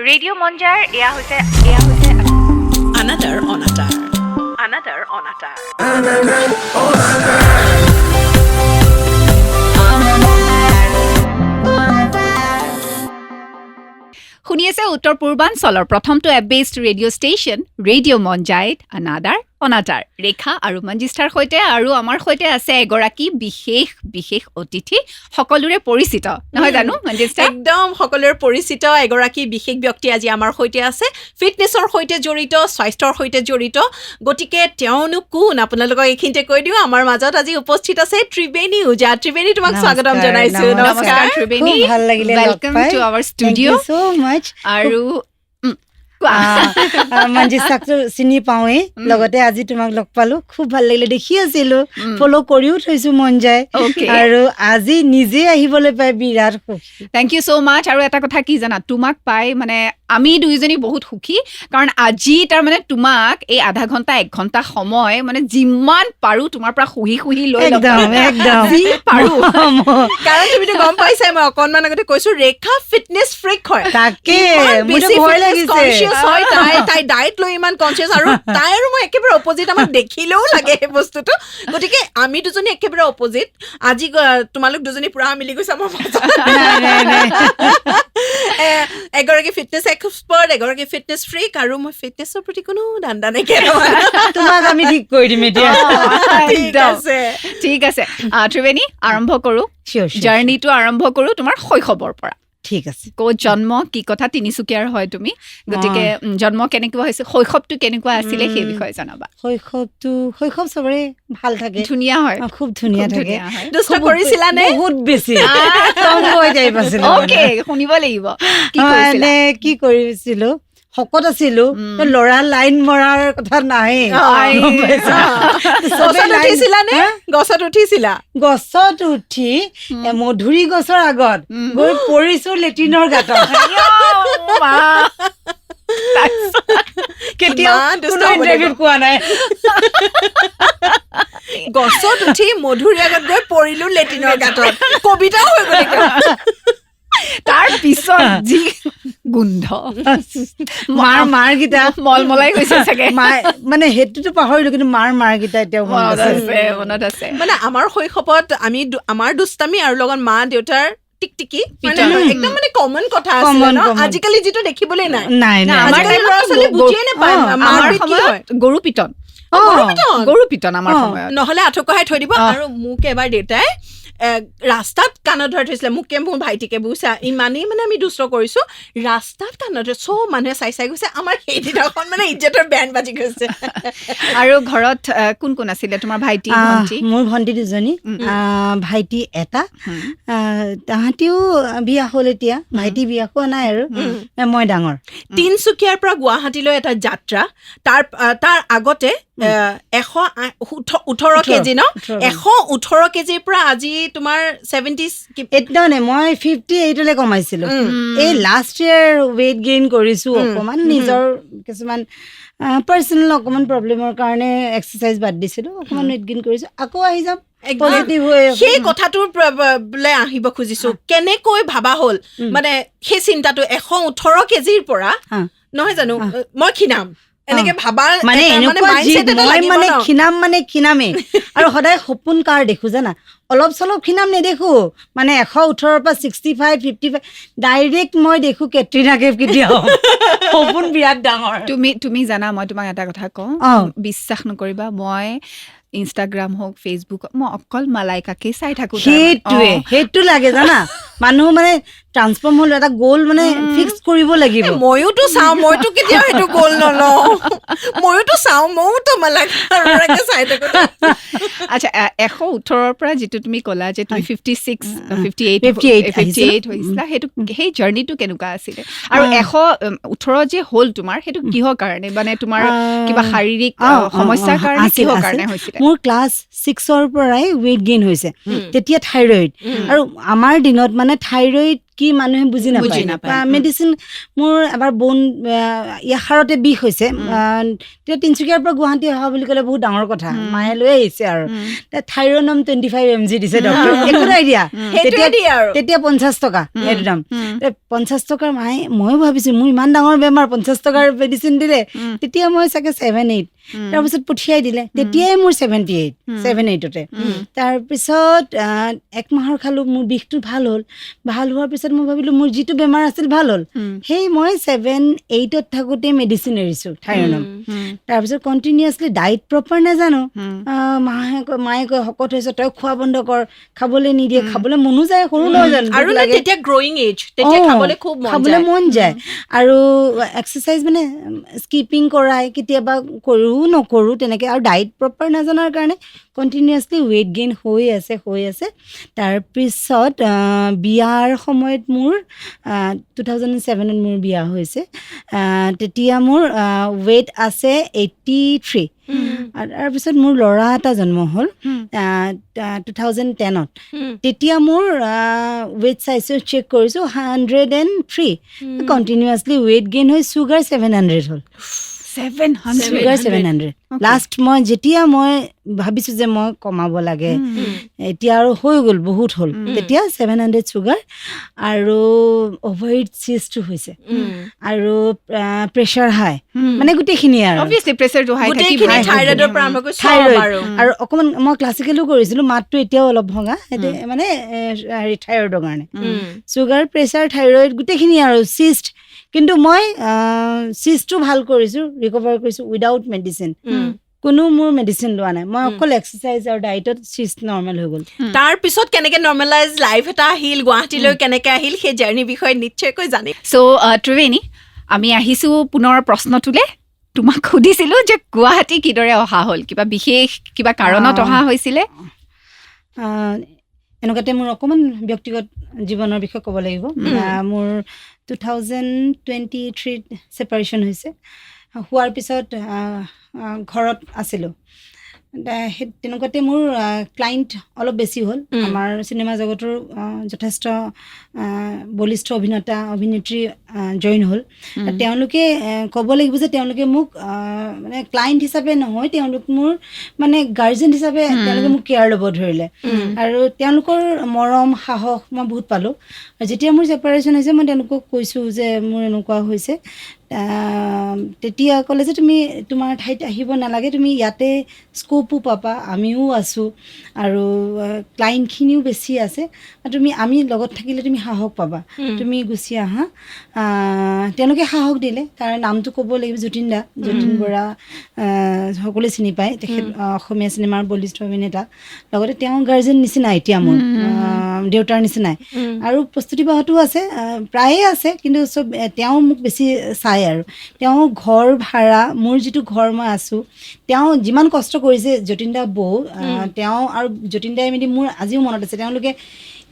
Radio' মঞ্জাৰ এয়া হৈছে Another on a Tar. শুনি আছে উত্তৰ পূৰ্বাঞ্চলৰ প্ৰথমটো app based radio' station radio' মঞ্জাইত আনাদাৰ অনাতাৰ ৰেখা আৰু মঞ্জিষ্ঠাৰ সৈতে আৰু আমাৰ সৈতে আছে এগৰাকী বিশেষ অতিথি সকলোৰে পৰিচিত নহয় জানো মঞ্জিষ্ঠা একদম সকলোৰে পৰিচিত এগৰাকী বিশেষ ব্যক্তি আজি আমাৰ সৈতে আছে ফিটনেছৰ সৈতে জড়িত স্বাস্থ্যৰ সৈতে জড়িত গতিকে তেওঁনো কোন আপোনালোকক এইখিনিতে কৈ দিওঁ আমাৰ মাজত আজি উপস্থিত আছে ত্ৰিবেণী ওজা ত্ৰিবেণী তোমাক স্বাগতম জনাইছো নমস্কাৰ ত্ৰিবেণী ভাল লাগিলে welcome to our studio so much আৰু মঞ্জিষ্ঠাকটো চিনি পাওঁৱেই লগতে আজি তোমাক লগ পালো খুব ভাল লাগিলে দেখি আছিলো ফলো কৰিও থৈছো মন যায় আৰু আজি নিজে আহিবলৈ পাই বিৰাট সুখী থেংক ইউ ছ' মাছ আৰু এটা কথা কি জানা তোমাক পাই মানে আমি দুইজনী বহুত সুখী কাৰণ আজি তাৰমানে তোমাক এই আধা ঘণ্টা 1 ঘণ্টা সময় মানে যিমান পাৰো তোমাৰ পৰা শুহি লৈ একদম পাৰো কাৰণ তুমিতো গম পাইছাই মই অকণমান আগতে কৈছো ৰেখা ফিটনেছ ফ্ৰিক হয় তাকে মোৰ ভয় লাগিছে তাই ডায়েট লৈ ইমান কনচিয়াছ আৰু তাই আৰু মই একেবাৰে অপজিট আমাক দেখিলেও লাগে সেই বস্তুটো গতিকে আমি দুজনী একেবাৰে অপজিট আজি তোমালোক দুজনী পুৰা মিলি গৈছা মোৰ এগৰাকী ফিটনেছ এক্সপাৰ্ট এগৰাকী ফিটনেছ ফ্ৰিক আৰু মই ফিটনেছৰ প্ৰতি কোনো ধান্দা নাইকিয়া তোমাক আমি ঠিক কৰি দিম এতিয়া ঠিক আছে ত্ৰিবেণী আৰম্ভ কৰো জাৰ্ণিটো আৰম্ভ কৰো তোমাৰ শৈশৱৰ পৰা ঠিক আছে ক'ত জন্ম কি কথা তিনিচুকীয়াৰ হয় তুমি গতিকে জন্ম কেনেকুৱা হৈছে শৈশৱটো কেনেকুৱা আছিলে সেই বিষয়ে জনাবা শৈশৱ চবৰে ভাল থাকে ধুনীয়া হয় খুব ধুনীয়া থাকে দুষ্ট কৰিছিলা নে বহুত বেছি কম হৈ যাই পাইছিলো ওকে শুনিব লাগিব কি কৰিছিলো শকত আছিলো লৰা লাইন মৰাৰ কথা নাহে গছত উঠিছিলা গছত উঠি মধুৰি গছৰ আগত গৈ পৰিছো লেট্ৰিনৰ গাঁতত কোৱা নাই গছত উঠি মধুৰি আগত গৈ পৰিলো লেট্ৰিনৰ গাঁতত কবিতাও হৈ গ'ল তাৰ পিছত যি গোন্ধ মাৰ গীতা মলমলাই গৈছে চাগে মানে সেইটোতো পাহৰিলো কিন্তু মাৰ গীতা এতিয়াও মনত আছে মানে আমাৰ শৈশৱত আমি আমাৰ দুষ্টামি আৰু লগত মা দেউতাৰ টিকটিকি একদম মানে কমন কথা আছিলে ন আজিকালি যিটো দেখিবলৈ নাই আজিকালি ল'ৰা ছোৱালী বুজিয়ে নাপায় আমাৰ সময়ত গৰু পিটন আমাৰ সময়ত নহলে আঁঠু কঢ়াই থৈ দিব আৰু মোক এবাৰ দেউতাই ৰাস্তাত কাণত ধৰি থৈছিলে মোকে মোৰ ভাইটিকে বুজিছা ইমানেই মানে আমি দুষ্ট কৰিছো ৰাস্তাত কাণত চব মানুহে চাই গৈছে আমাৰ সেইদিনাখন মানে ইজ্জতৰ বেণ্ড বাজি গৈছে আৰু ঘৰত কোন কোন আছিলে তোমাৰ ভাইটি ভণ্টি মোৰ ভণ্টি দুজনী ভাইটি এটা তাহাঁতিও বিয়া হ'ল এতিয়া ভাইটি বিয়া হোৱা নাই আৰু মই ডাঙৰ তিনচুকীয়াৰ পৰা গুৱাহাটীলৈ এটা যাত্ৰা তাৰ আগতে 118 কেজি ন 118 কেজিৰ পৰা আজি তোমাৰ 70 একদম মই 58লৈ কমাইছিলো এই লাষ্ট ইয়াৰ ৱেইট গেইন কৰিছো অকমান নিজৰ কিছুমান পাৰ্চনেল অকমান প্ৰব্লেমৰ কাৰণে এক্সাৰচাইজ বাদ দিছিলো অকমান ৱেইট গেইন কৰিছো আকৌ আহি যাম সেই কথাটোৰ বোলে আহিব খুজিছো কেনেকৈ ভাবা হ'ল মানে সেই চিন্তাটো 118 কেজিৰ পৰা নহয় জানো মই ক্ষীণাম এনেকে ভাবা মানে মানে ক্ষীণামে আৰু সদায় সপোন কাৰ দেখো জানা অলপ চলপ ক্ষীণাম নেদেখো মানে 118 পৰা 65 55 ডাইৰেক্ট মই দেখো কেটৰিনা কেফ কেতিয়াও সপোন বিৰাট ডাঙৰ তুমি জানা মই তোমাক এটা কথা কওঁ বিশ্বাস নকৰিবা মই ইনষ্টাগ্ৰাম হওক ফেচবুক মই অকল মালাইকাকে চাই থাকো সেইটো লাগে জানা মানুহ মানে ট্ৰান্সফৰ্ম হল এটা গ'ল মানে ফিক্স কৰিব লাগিব ময়োতো চাওঁ মইতো কেতিয়াও সেইটো গ'ল নলওঁ ময়োতো চাওঁ ময়োতো মালাইকাকে চাই থাকো আচ্ছা 118ৰ পৰা যিটো তুমি ক'লা যে তুমি 58 হৈছিলা সেইটো সেই জাৰ্ণিটো কেনেকুৱা আছিলে আৰু 118 যে হ'ল তোমাৰ সেইটো কিহৰ কাৰণে মানে তোমাৰ কিবা শাৰীৰিক সমস্যাৰ কাৰণে কিহৰ কাৰণে হৈছিলে মোৰ ক্লাছ 6ৰ পৰাই ৱেইট গেইন হৈছে তেতিয়া থাইৰয়েড আৰু আমাৰ দিনত মানে থাইৰয়েড কি মানুহে বুজি বুজি নাপায় নাপায়। মেডিচিন মোৰ এবাৰ বোন ইয়াহাৰতে বিষ হৈছে তেতিয়া তিনিচুকীয়াৰ পৰা গুৱাহাটী অহা বুলি ক'লে বহুত ডাঙৰ কথা মায়ে লৈ আহিছে আৰু থাইৰনম 25 mg দিছে ডক্টৰ একো নাই দিয়া সেইটোৱে দিয়ে আৰু। তেতিয়া 50 টকা সেইটো দাম 50 টকাৰ মায়ে ময়ো ভাবিছো মোৰ ইমান ডাঙৰ বেমাৰ 50 টকাৰ মেডিচিন দিলে তেতিয়া মই চাগে 7-8 তাৰপিছত পঠিয়াই দিলে তেতিয়াই মোৰ 7-8তে তাৰপিছত 1 মাহৰ খালো মোৰ বিষটো ভাল হ'ল ভাল হোৱাৰ পিছত মই ভাবিলো মোৰ যিটো বেমাৰ আছিল ভাল হ'ল সেই মই 7-8ত থাকোঁতে মেডিচিন এৰিছো থাইৰনম তাৰপিছত কণ্টিনিউৱাছলি ডায়েট প্ৰপাৰ নাজানো মায়ে কয় শকত হৈছে তই খোৱা বন্ধ কৰ খাবলৈ নিদিয়ে খাবলৈ মনো যায় সৰু নহয় আৰু জানো তেতিয়া গ্ৰয়িং এজ তেতিয়া খাবলৈ খুব মন যায় আৰু এক্সাৰচাইজ মানে স্কিপিং কৰাই কেতিয়াবা কৰোঁ নকৰোঁ তেনেকৈ আৰু ডায়েট প্ৰপাৰ নাজানাৰ কাৰণে কণ্টিনিউৱাছলি ৱেইট গেইন হৈ আছে তাৰপিছত বিয়াৰ সময়ত মোৰ 2007ত মোৰ বিয়া হৈছে তেতিয়া মোৰ ৱেইট আছে 83 আৰু তাৰপিছত মোৰ ল'ৰা এটা জন্ম হ'ল 2010ত তেতিয়া মোৰ ৱেইট চাইছো চেক কৰিছোঁ 103 কণ্টিনিউৱাছলি ৱেইট গেইন হৈ চুগাৰ 700 হ'ল 700 লাষ্ট মই যেতিয়া মই ভাবিছোঁ যে মই কমাব লাগে এতিয়া আৰু হৈ গ'ল বহুত হ'ল তেতিয়া 700 চুগাৰ আৰু অভাৰিড চিষ্টটো হৈছে আৰু প্ৰেছাৰ হাই মানে গোটেইখিনি আৰু অবভিয়াছলি প্ৰেছাৰটো হাই থাকিব থাইৰয়ডৰ পৰা আৰম্ভ কৰি আৰু অকণমান মই ক্লাছিকেলো কৰিছিলোঁ মাতটো এতিয়াও অলপ ভঙা সেইটো মানে থাইৰয়ডৰ কাৰণে চুগাৰ প্ৰেছাৰ থাইৰয়ড গোটেইখিনি আৰু চিষ্ট কিন্তু মই চিষ্টটো ভাল কৰিছোঁ ৰিকভাৰ কৰিছোঁ উইদাউট মেডিচিন কোনো মোৰ মেডিচিন লোৱা নাই মই অকল এক্সাৰচাইজ আৰু ডায়েটত চিষ্ট নৰ্মেল হৈ গ'ল তাৰ পিছত কেনেকে নৰ্মেলাইজ লাইফ এটা আহিল গুৱাহাটীলৈ কেনেকে আহিল সেই জাৰ্নিৰ বিষয়ে নিশ্চয়কৈ জানিম চ' ত্ৰিবেণী আমি আহিছোঁ পুনৰ প্ৰশ্নটোলৈ তোমাক সুধিছিলোঁ যে গুৱাহাটী কিদৰে অহা হ'ল কিবা বিশেষ কিবা কাৰণত অহা হৈছিলে এনেকুৱাতে মোৰ অকণমান ব্যক্তিগত জীৱনৰ বিষয়ে ক'ব লাগিব মোৰ 2023ত ছেপাৰেশ্যন হৈছে হোৱাৰ পিছত ঘৰত আছিলোঁ সেই তেনেকুৱাতে মোৰ ক্লাইণ্ট অলপ বেছি হ'ল আমাৰ চিনেমা জগতৰ যথেষ্ট বলিষ্ঠ অভিনেত্ৰী জইন হ'ল তেওঁলোকে ক'ব লাগিব যে তেওঁলোকে মোক মানে ক্লাইণ্ট হিচাপে নহয় তেওঁলোক মোৰ মানে গাৰ্জেন হিচাপে তেওঁলোকে মোক কেয়াৰ ল'ব ধৰিলে আৰু তেওঁলোকৰ মৰম সাহস মই বহুত পালোঁ আৰু যেতিয়া মোৰ ছেপাৰেশ্যন হৈছে মই তেওঁলোকক কৈছোঁ যে মোৰ এনেকুৱা হৈছে তেতিয়া ক'লে যে তুমি তোমাৰ ঠাইত আহিব নালাগে তুমি ইয়াতে স্ক'পো পাবা আমিও আছোঁ আৰু ক্লাইণ্টখিনিও বেছি আছে আৰু আমি লগত থাকিলে তুমি সাহস পাবা তুমি গুচি আহা তেওঁলোকে সাহস দিলে তাৰ নামটো ক'ব লাগিব যতীন বৰা সকলোৱে চিনি পায় তেখেত অসমীয়া চিনেমাৰ বলিষ্ঠ অভিনেতা লগতে তেওঁ গাৰ্জেন নিচিনা এতিয়া মোৰ দেউতাৰ নিচিনাই আৰু প্ৰস্তুতি বাহতো আছে প্ৰায়ে আছে কিন্তু চব তেওঁ মোক বেছি চায় আৰু তেওঁ ঘৰ ভাড়া মোৰ যিটো ঘৰ মই আছোঁ তেওঁ যিমান কষ্ট কৰিছে যতীন দা বৌ তেওঁ আৰু যতীন দাই মেলি মোৰ আজিও মনত আছে তেওঁলোকে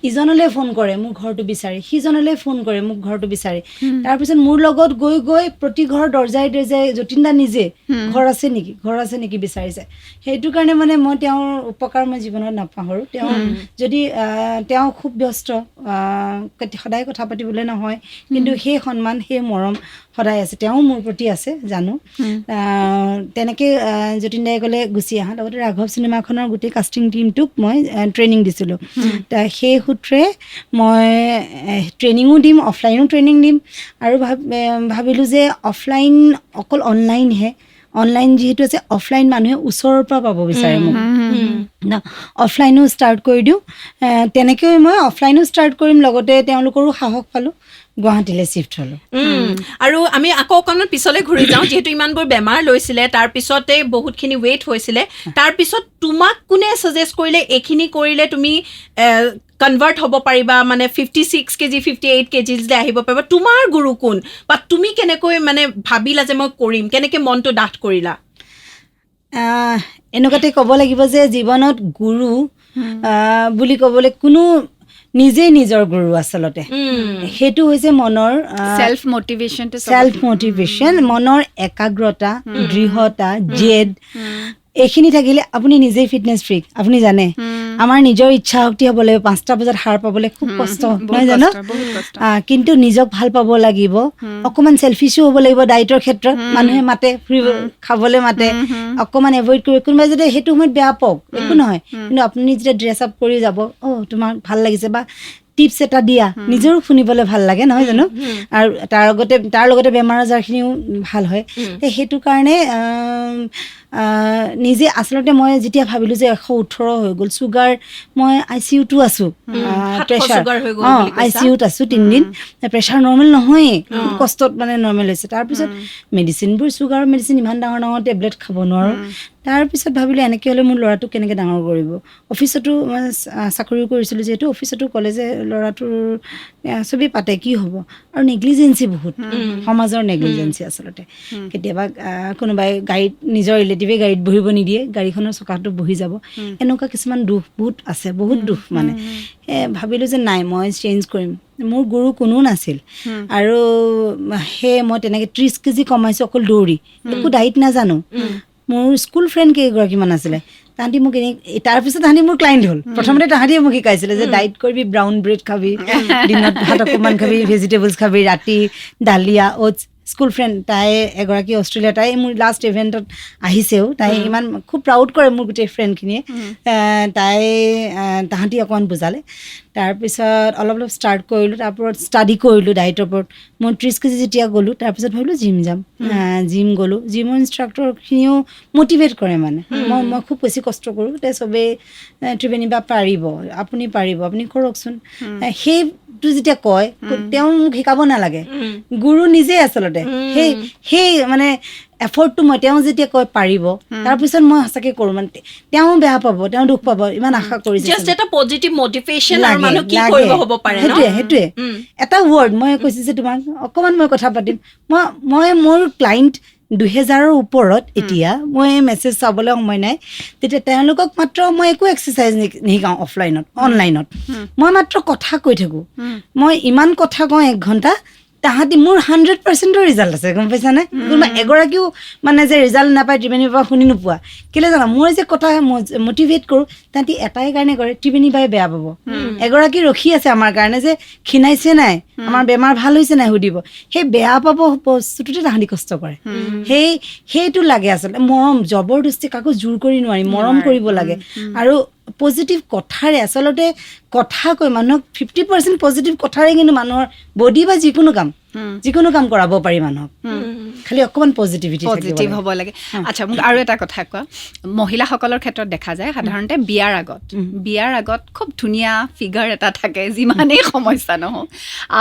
ইজনলৈ ফোন কৰে মোৰ ঘৰটো বিচাৰি সিজনলৈ ফোন কৰে মোক ঘৰটো বিচাৰি তাৰপিছত মোৰ লগত গৈ প্ৰতি ঘৰৰ দৰ্জাই যতীন দা নিজে ঘৰ আছে নেকি বিচাৰিছে সেইটো কাৰণে মানে মই তেওঁৰ উপকাৰ মই জীৱনত নাপাহৰোঁ তেওঁ যদি তেওঁ খুব ব্যস্ত সদায় কথা পাতিবলৈ নহয় কিন্তু সেই সন্মান সেই মৰম সদায় আছে তেওঁ মোৰ প্ৰতি আছে জানো তেনেকৈ যতীন দাই ক'লে গুচি আহা লগতে ৰাঘৱ চিনেমাখনৰ গোটেই কাষ্টিং টীমটোক মই ট্ৰেইনিং দিছিলোঁ সেই সূত্ৰে মই ট্ৰেইনিঙো দিম অফলাইনো ট্ৰেইনিং দিম আৰু ভাবিলোঁ যে অফলাইন অকল অনলাইনহে অনলাইন যিহেতু আছে অফলাইন মানুহে ওচৰৰ পৰা পাব বিচাৰে মোক অফলাইনো ষ্টাৰ্ট কৰি দিওঁ তেনেকৈ মই অফলাইনো ষ্টাৰ্ট কৰিম লগতে তেওঁলোকৰো সাহস পালোঁ গুৱাহাটীলৈ চিফ্ট হ'লোঁ আৰু আমি আকৌ অকণমান পিছলৈ ঘূৰি যাওঁ যিহেতু ইমানবোৰ বেমাৰ লৈছিলে তাৰপিছতে বহুতখিনি ৱেইট হৈছিলে তাৰপিছত তোমাক কোনে ছাজেষ্ট কৰিলে এইখিনি কৰিলে তুমি কনভাৰ্ট হ'ব পাৰিবা মানে 56 কেজি 58 কেজিলৈ আহিব পাৰিবা তোমাৰ গুৰু কোন বা তুমি কেনেকৈ মানে ভাবিলা যে মই কৰিম কেনেকৈ মনটো ডাঠ কৰিলা এনেকুৱাতে ক'ব লাগিব যে জীৱনত গুৰু বুলি ক'বলৈ কোনো নিজেই নিজৰ গুৰু আচলতে সেইটো হৈছে মনৰ সেলফ মটিভেশ্যন মনৰ একাগ্ৰতা দৃঢ়তা জেদ এইখিনি থাকিলে আপুনি নিজেই ফিটনেছ ফ্ৰিক আপুনি জানে আমাৰ নিজৰ ইচ্ছা শক্তি হ'ব লাগিব 5টা বজাত সাৰ পাবলৈ খুব কষ্ট নহয় জানো কিন্তু নিজক ভাল পাব লাগিব অকণমান চেলফিছো হ'ব লাগিব ডায়েটৰ ক্ষেত্ৰত মানুহে মাতে ফুৰিব খাবলৈ মাতে অকণমান এভইড কৰিব কোনোবাই যদি সেইটো সময়ত বেয়া পাওক একো নহয় কিন্তু আপুনি যেতিয়া ড্ৰেছ আপ কৰি যাব তোমাক ভাল লাগিছে বা টিপছ এটা দিয়া নিজৰো শুনিবলৈ ভাল লাগে নহয় জানো আৰু তাৰ লগতে বেমাৰ আজাৰখিনিও ভাল হয় সেইটো কাৰণে নিজে আচলতে মই যেতিয়া ভাবিলোঁ যে 118 হৈ গ'ল চুগাৰ মই ICU-তো আছোঁ প্ৰেছাৰ ICU-ত আছোঁ 3 দিন প্ৰেছাৰ নৰ্মেল নহয়েই কষ্টত মানে নৰ্মেল হৈছে তাৰপিছত মেডিচিনবোৰ চুগাৰৰ মেডিচিন ইমান ডাঙৰ ডাঙৰ টেবলেট খাব নোৱাৰোঁ তাৰপিছত ভাবিলোঁ এনেকৈ হ'লে মোৰ ল'ৰাটোক কেনেকৈ ডাঙৰ কৰিব অফিচতো মই চাকৰিও কৰিছিলোঁ যিহেতু অফিচতো ক'লে যে ল'ৰাটোৰ চবেই পাতে কি হ'ব আৰু নেগলিজেঞ্চি বহুত সমাজৰ নেগলিজেঞ্চি আচলতে কেতিয়াবা কোনোবাই গাড়ীত নিজৰ ৰিলেটিভে গাড়ীত বহিব নিদিয়ে গাড়ীখনৰ চকাটো বহি যাব এনেকুৱা কিছুমান দুখ বহুত আছে বহুত দুখ মানে ভাবিলোঁ যে নাই মই চেঞ্জ কৰিম মোৰ গুৰু কোনো নাছিল আৰু মই তেনেকৈ 30 কেজি কমাইছোঁ অকল দৌৰি একো ডায়েট নাজানো মোৰ স্কুল ফ্ৰেণ্ড কেইগৰাকীমান আছিলে তাহাঁতি মোক তাৰপিছত তাহাঁতি মোৰ ক্লাইণ্ট হ'ল প্ৰথমতে তাহাঁতিয়ে মোক শিকাইছিলে যে ডায়েট কৰিবি ব্ৰাউন ব্ৰেড খাবি দিনত ভাত অকণমান খাবি ভেজিটেবলছ খাবি ৰাতি ডালিয়া অ'টছ স্কুল ফ্ৰেণ্ড তাই এগৰাকী অষ্ট্ৰেলিয়া তাই মোৰ লাষ্ট ইভেণ্টত আহিছেও তাই ইমান খুব প্ৰাউড কৰে মোৰ গোটেই ফ্ৰেণ্ডখিনিয়ে তাহাঁতি অকণমান বুজালে তাৰপিছত অলপ ষ্টাৰ্ট কৰিলোঁ তাৰপৰত ষ্টাডি কৰিলোঁ ডায়েটৰ ওপৰত মই 30 কেজি যেতিয়া গ'লোঁ তাৰপিছত ভাবিলোঁ জিম যাম জিম গ'লোঁ জিমৰ ইনষ্ট্ৰাক্টৰখিনিও মটিভেট কৰে মানে মই খুব বেছি কষ্ট কৰোঁ চবেই ত্ৰিবেণী বা আপুনি পাৰিব আপুনি কৰকচোন সেইটো যেতিয়া কয় তেওঁ মোক শিকাব নালাগে গুৰু নিজেই আচলতে সেই মানে এফৰ্টটো মই তেওঁ যেতিয়া কয় পাৰিব তাৰপিছত মই সঁচাকৈ কৰোঁ মানে তেওঁ বেয়া পাব তেওঁ দুখ পাব ইমান আশা কৰিছে সেইটোৱে এটা ৱৰ্ড মই কৈছোঁ যে তোমাক অকণমান মই কথা পাতিম মই মোৰ ক্লাইণ্ট 2000ৰ ওপৰত এতিয়া মই মেছেজ চাবলৈ সময় নাই তেতিয়া তেওঁলোকক মাত্ৰ মই একো এক্সাৰচাইজ নিশিকাওঁ অনলাইনত মই মাত্ৰ কথা কৈ থাকোঁ মই ইমান কথা কওঁ 1 ঘণ্টা তাহাঁতি মোৰ 100%ৰ ৰিজাল্ট আছে গম পাইছানে কোনোবা এগৰাকীও মানে যে ৰিজাল্ট নাপায় ত্ৰিবেণীৰ পৰা শুনি নোপোৱা কেলৈ জানা মই যে কথা মটিভেট কৰোঁ তাহাঁতি এটাই কাৰণে কৰে ত্ৰিবেণী বাই বেয়া পাব এগৰাকী ৰখি আছে আমাৰ কাৰণে যে ক্ষীণাইছে নাই আমাৰ বেমাৰ ভাল হৈছে নাই সুধিব সেই বেয়া পাব বস্তুটোতে তাহাঁতি কষ্ট কৰে সেইটো লাগে আচলতে মৰম জবৰদস্তি কাকো জোৰ কৰি নোৱাৰি মৰম কৰিব লাগে আৰু পজিটিভ কথাৰে আচলতে কথা কৈ মানুহক 50% পজিটিভ কথাৰে কিন্তু মানুহৰ বডি বা যিকোনো কাম কৰাব পাৰি মানুহক খালি অকণমান পজিটিভ হ'ব লাগে আচ্ছা মোক আৰু এটা কথা কোৱা মহিলাসকলৰ ক্ষেত্ৰত দেখা যায় সাধাৰণতে বিয়াৰ আগত খুব ধুনীয়া ফিগাৰ এটা থাকে যিমানেই সমস্যা নহওক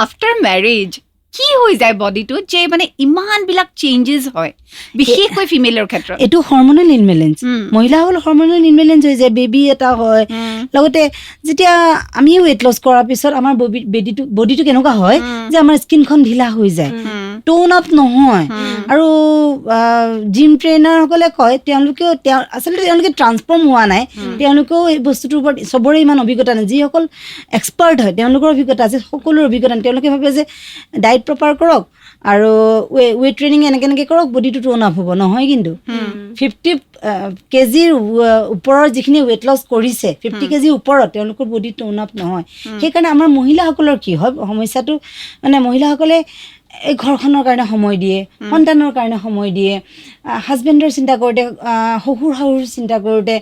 আফটাৰ মেৰেজ কি হৈ যায় বডিটো যে মানে ইমানবিলাক চেঞ্জেছ হয় বিশেষকৈ ফিমেলৰ ক্ষেত্ৰত এইটো হৰমনেল ইনবেলেঞ্চ মহিলাসকল হৰমনেল ইনবেলেঞ্চ হৈ যায় বেবী এটা হয় লগতে যেতিয়া আমি ৱেইট লছ কৰাৰ পিছত আমাৰ বডিটো কেনেকুৱা হয় যে আমাৰ স্কিনখন ঢিলা হৈ যায় টোন আপ নহয় আৰু জিম ট্ৰেইনাৰসকলে কয় আচলতে তেওঁলোকে ট্ৰান্সফৰ্ম হোৱা নাই তেওঁলোকেও এই বস্তুটোৰ ওপৰত চবৰে ইমান অভিজ্ঞতা নাই যিসকল এক্সপাৰ্ট হয় তেওঁলোকৰ অভিজ্ঞতা আছে সকলোৰে অভিজ্ঞতা নাই তেওঁলোকে ভাবে যে ডায়েট প্ৰপাৰ কৰক আৰু ৱেইট ট্ৰেইনিং এনেকৈ কৰক বডিটো টোন আপ হ'ব নহয় কিন্তু 50 কেজিৰ ওপৰৰ যিখিনি ৱেইট লছ কৰিছে 50 কেজিৰ ওপৰত তেওঁলোকৰ বডি টোন আপ নহয় সেইকাৰণে আমাৰ মহিলাসকলৰ কি হয় সমস্যাটো মানে মহিলাসকলে এই ঘৰখনৰ কাৰণে সময় দিয়ে সন্তানৰ কাৰণে সময় দিয়ে হাজবেণ্ডৰ চিন্তা কৰোঁতে শহুৰ শাহুৰ চিন্তা কৰোঁতে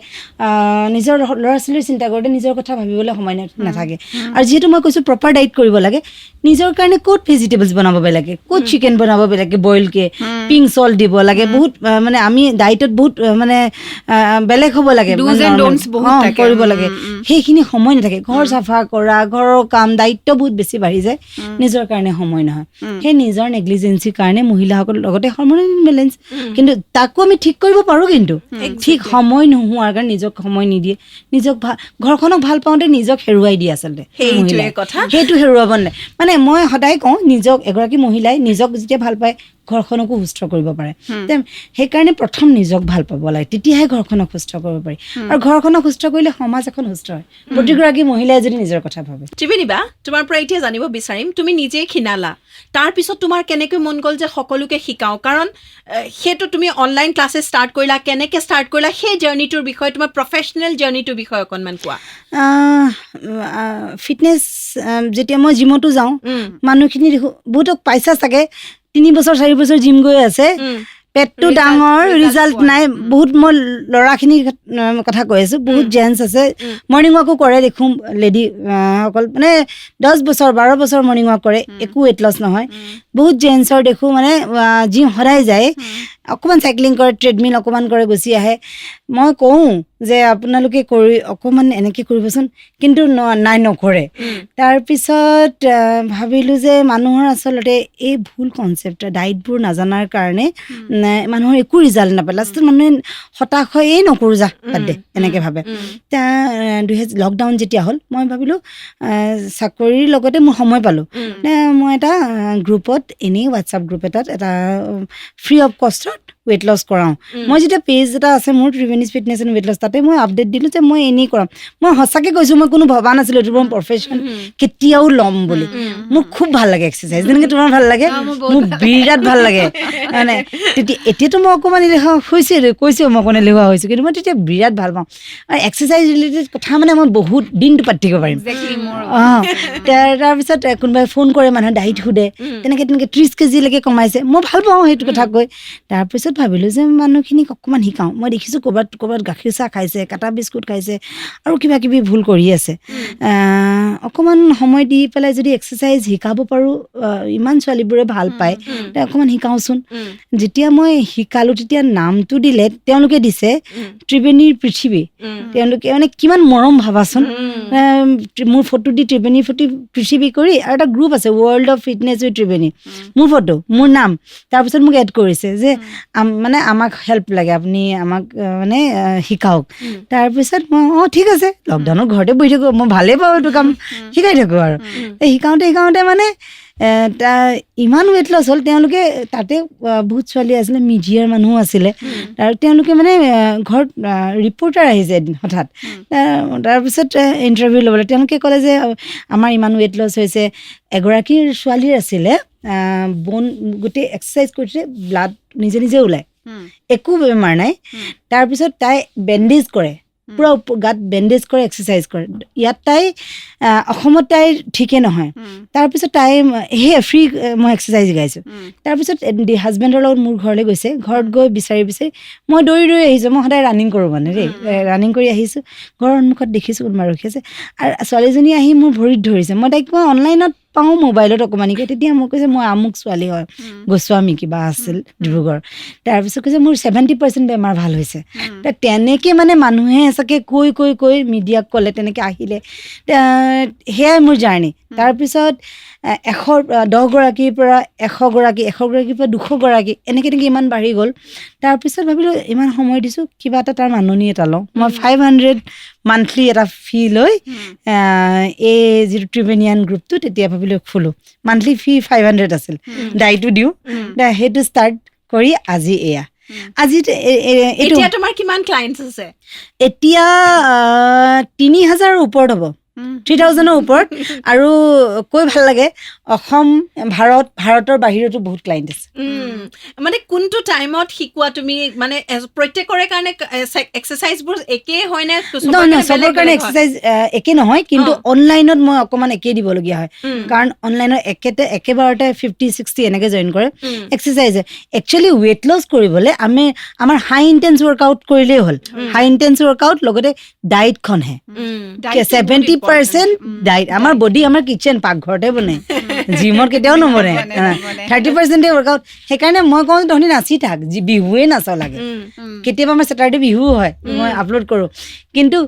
নিজৰ ল'ৰা ছোৱালীৰ চিন্তা কৰোঁতে নিজৰ কথা ভাবিবলৈ সময় নাথাকে আৰু যিহেতু মই কৈছোঁ প্ৰপাৰ ডায়েট কৰিব লাগে নিজৰ কাৰণে ক'ত ভেজিটেবলছ বনাব লাগে ক'ত চিকেন বনাব লাগে বইলকৈ পিংক চল্ট দিব লাগে বহুত মানে আমি ডায়েটত বহুত মানে বেলেগ হ'ব লাগে কৰিব লাগে সেইখিনি সময় নাথাকে ঘৰ চাফা কৰা ঘৰৰ কাম দায়িত্ব বহুত বেছি বাঢ়ি যায় নিজৰ কাৰণে সময় নহয় সেই নিজৰ নেগলিজেঞ্চিৰ কাৰণে মহিলাসকলৰ লগতে হৰমনেল ইমবেলেঞ্চ কিন্তু তাকো আমি ঠিক কৰিব পাৰোঁ কিন্তু ঠিক সময় নোহোৱাৰ কাৰণে নিজক সময় নিদিয়ে নিজক ঘৰখনক ভাল পাওঁতে নিজক হেৰুৱাই দিয়ে আচলতে সেইটো হেৰুৱাব নালাগে মানে মই সদায় কওঁ নিজক এগৰাকী মহিলাই নিজক যেতিয়া ভাল পায় ঘৰখনকো সুস্থ কৰিব পাৰে সেইকাৰণে প্ৰথম নিজক ভাল পাব লাগে তেতিয়াহে ঘৰখনক সুস্থ কৰিব পাৰি আৰু ঘৰখনক সুস্থ কৰিলে সমাজ এখন সুস্থ হয় প্ৰতিগৰাকী মহিলাই যদি নিজৰ কথা ভাবে ত্ৰিবেণীবা তোমাৰ পৰা এতিয়া জানিব বিচাৰিম তুমি নিজে ক্ষীণালা তাৰপিছত তোমাৰ কেনেকৈ মন গ'ল যে সকলোকে শিকাওঁ কাৰণ সেইটো তুমি অনলাইন ক্লাছেছ ষ্টাৰ্ট কৰিলা কেনেকৈ ষ্টাৰ্ট কৰিলা সেই জাৰ্ণিটোৰ বিষয়ে তোমাৰ প্ৰফেচনেল জাৰ্ণিটোৰ বিষয়ে অকণমান কোৱা ফিটনেছ যেতিয়া মই জিমতো যাওঁ মানুহখিনি দেখো বহুতক পাইছা চাগে 3 বছৰ 4 বছৰ জিম গৈ আছে পেটটো ডাঙৰ ৰিজাল্ট নাই বহুত মই ল'ৰাখিনিৰ কথা কৈ আছোঁ বহুত জেণ্টছ আছে মৰ্ণিং ৱাকো কৰে দেখোঁ লেডি অকল মানে 10 বছৰ 12 বছৰ মৰ্ণিং ৱাক কৰে একো ৱেইট লছ নহয় বহুত জেণ্টছৰ দেখোঁ মানে জিম সদায় যায় অকণমান চাইক্লিং কৰে ট্ৰেডমিল অকণমান কৰে গুচি আহে মই কওঁ যে আপোনালোকে কৰি অকণমান এনেকৈ কৰিবচোন কিন্তু নাই নকৰে তাৰপিছত ভাবিলোঁ যে মানুহৰ আচলতে এই ভুল কনচেপ্ট ডায়েটবোৰ নাজানাৰ কাৰণে মানুহৰ একো ৰিজাল্ট নাপায় লাষ্টত মানুহে হতাশ হয় এই নকৰোঁ যা বাদ দে এনেকৈ ভাবে এতিয়া লকডাউন যেতিয়া হ'ল মই ভাবিলোঁ চাকৰিৰ লগতে মোৰ সময় পালোঁ মই এটা গ্ৰুপত এনেই হোৱাটছআপ গ্ৰুপ এটাত এটা ফ্ৰী অফ কষ্টত ৱেইট লছ কৰাওঁ মই যেতিয়া পেজ এটা আছে মোৰ ত্ৰিবেণীজ ফিটনেছ এণ্ড ৱেইট লছ তাতে মই আপডেট দিলোঁ যে মই এনেই কৰাম মই সঁচাকৈ কৈছোঁ মই কোনো ভবা নাছিলোঁ এইটো মোৰ প্ৰফেশ্যন কেতিয়াও ল'ম বুলি মোক খুব ভাল লাগে এক্সাৰচাইজ যেনেকৈ তোমাৰ ভাল লাগে মোক বিৰাট ভাল লাগে মানে তেতিয়া এতিয়াতো মই অকণমান এলেহুৱা কৈছোঁ মই অকণ এলেহুৱা হৈছোঁ কিন্তু মই তেতিয়া বিৰাট ভাল পাওঁ আৰু এক্সাৰচাইজ ৰিলেটেড কথা মানে মই বহুত দিনটো পাতি থাকিব পাৰিম তাৰপিছত কোনোবাই ফোন কৰে মানুহে ডায়েট সোধে তেনেকৈ 30 কেজিলৈকে কমাইছে মই ভাল পাওঁ সেইটো কথা কৈ তাৰপিছত ভাবিলোঁ যে মানুহখিনিক অকণমান শিকাওঁ মই দেখিছোঁ ক'ৰবাত গাখীৰ চাহ খাইছে কাটা বিস্কুট খাইছে আৰু কিবা কিবি ভুল কৰি আছে অকণমান সময় দি পেলাই যদি এক্সাৰচাইজ শিকাব পাৰোঁ ইমান ছোৱালীবোৰে ভাল পায় অকণমান শিকাওঁচোন যেতিয়া মই শিকালোঁ তেতিয়া নামটো দিলে তেওঁলোকে দিছে ত্ৰিবেণীৰ পৃথিৱী তেওঁলোকে মানে কিমান মৰম ভাবাচোন মোৰ ফটো দি ত্ৰিবেণীৰ ফটো পৃথিৱী কৰি আৰু এটা গ্ৰুপ আছে world of fitness with Tribeni মোৰ ফটো মোৰ নাম তাৰপিছত মোক এড কৰিছে যে মানে আমাক হেল্প লাগে আপুনি আমাক মানে শিকাওক তাৰপিছত মই ঠিক আছে লকডাউনৰ ঘৰতে বহি থাকোঁ মই ভালেই পাওঁ এইটো কাম শিকাই থাকোঁ আৰু শিকাওঁতে মানে ইমান ৱেইট লছ হ'ল তেওঁলোকে তাতে বহুত ছোৱালী আছিলে মিডিয়াৰ মানুহো আছিলে আৰু তেওঁলোকে মানে ঘৰত ৰিপৰ্টাৰ আহিছে এদিন হঠাৎ তাৰপিছত ইণ্টাৰভিউ ল'বলৈ তেওঁলোকে ক'লে যে আমাৰ ইমান ৱেইট লছ হৈছে এগৰাকীৰ ছোৱালীৰ আছিলে বন গোটেই এক্সাৰচাইজ কৰিছে ব্লাড নিজে নিজে ওলায় একো বেমাৰ নাই তাৰপিছত তাই বেণ্ডেজ কৰে পুৰা গাত বেণ্ডেজ কৰে এক্সাৰচাইজ কৰে ইয়াত তাই অসমত তাই ঠিকে নহয় তাৰপিছত তাই সেয়ে ফ্ৰী মই এক্সাৰচাইজ শিকাইছোঁ তাৰপিছত হাজবেণ্ডৰ লগত মোৰ ঘৰলৈ গৈছে ঘৰত গৈ বিচাৰি মই দৌৰি আহিছোঁ মই সদায় ৰানিং কৰোঁ মানে দেই ৰানিং কৰি আহিছোঁ ঘৰৰ সন্মুখত দেখিছোঁ কোনোবা ৰখি আছে আৰু ছোৱালীজনী আহি মোৰ ভৰিত ধৰিছে মই তাইক মই অনলাইনত পাওঁ মোবাইলত অকণমানিকৈ তেতিয়া মই কৈছে মই আমুক ছোৱালী হয় গোস্বামী কিবা আছিল ডিব্ৰুগড় তাৰপিছত কৈছে মোৰ 70% বেমাৰ ভাল হৈছে তেনেকৈ মানে মানুহে চাগে কৈ মিডিয়াক ক'লে তেনেকৈ আহিলে সেয়াই মোৰ জাৰ্ণি তাৰপিছত 10 গৰাকীৰ পৰা 100 গৰাকী 100 গৰাকীৰ পৰা 200 গৰাকী এনেকৈ ইমান বাঢ়ি গ'ল তাৰপিছত ভাবিলোঁ ইমান সময় দিছোঁ কিবা এটা তাৰ মাননি এটা লওঁ মই 500 মান্থলি এটা ফি লৈ এই যিটো ত্ৰিবেণীয়ান গ্ৰুপটো তেতিয়া ভাবিলোঁ খোলোঁ মান্থলি ফি 500 আছিল ডাইটো দিওঁ সেইটো ষ্টাৰ্ট কৰি আজি এয়া আজি এতিয়া তোমাৰ কিমান ক্লায়েণ্টছ আছে এতিয়া 3000ৰ ওপৰত হ'ব 3000ৰ ওপৰত আৰু কৈ ভাল লাগে অসম ভাৰতৰ বাহিৰতো বহুত ক্লায়েণ্ট আছে মানে কোনটো টাইমত শিকোৱা তুমি মানে প্ৰত্যেকৰে কাৰণে এক্সাৰচাইজবোৰ একেই হয় নে চবৰ কাৰণে এক্সাৰচাইজ একে নহয় কিন্তু অনলাইনত মই অকণমান একেই দিবলগীয়া হয় কাৰণ অনলাইনত একেবাৰতে 50-60 এনেকৈ জইন কৰে এক্সাৰচাইজ একচুৱেলি ৱেইট লছ কৰিবলৈ আমাৰ হাই ইণ্টেন্স ৱৰ্কআউট কৰিলেই হ'ল হাই ইণ্টেন্স ৱৰ্কআউট লগতে ডায়েটখনহে 70% ডায়েট আমাৰ বডি আমাৰ কিচেন পাকঘৰতে বনে জিমত কেতিয়াও নবনে 30% ৱৰ্কআউট সেইকাৰণে মই কওঁ তহঁতি নাচি থাক বিহুৱে নাচ লাগে কেতিয়াবা আমাৰ ছেটাৰডে বিহু হয় মই আপলোড কৰোঁ কিন্তু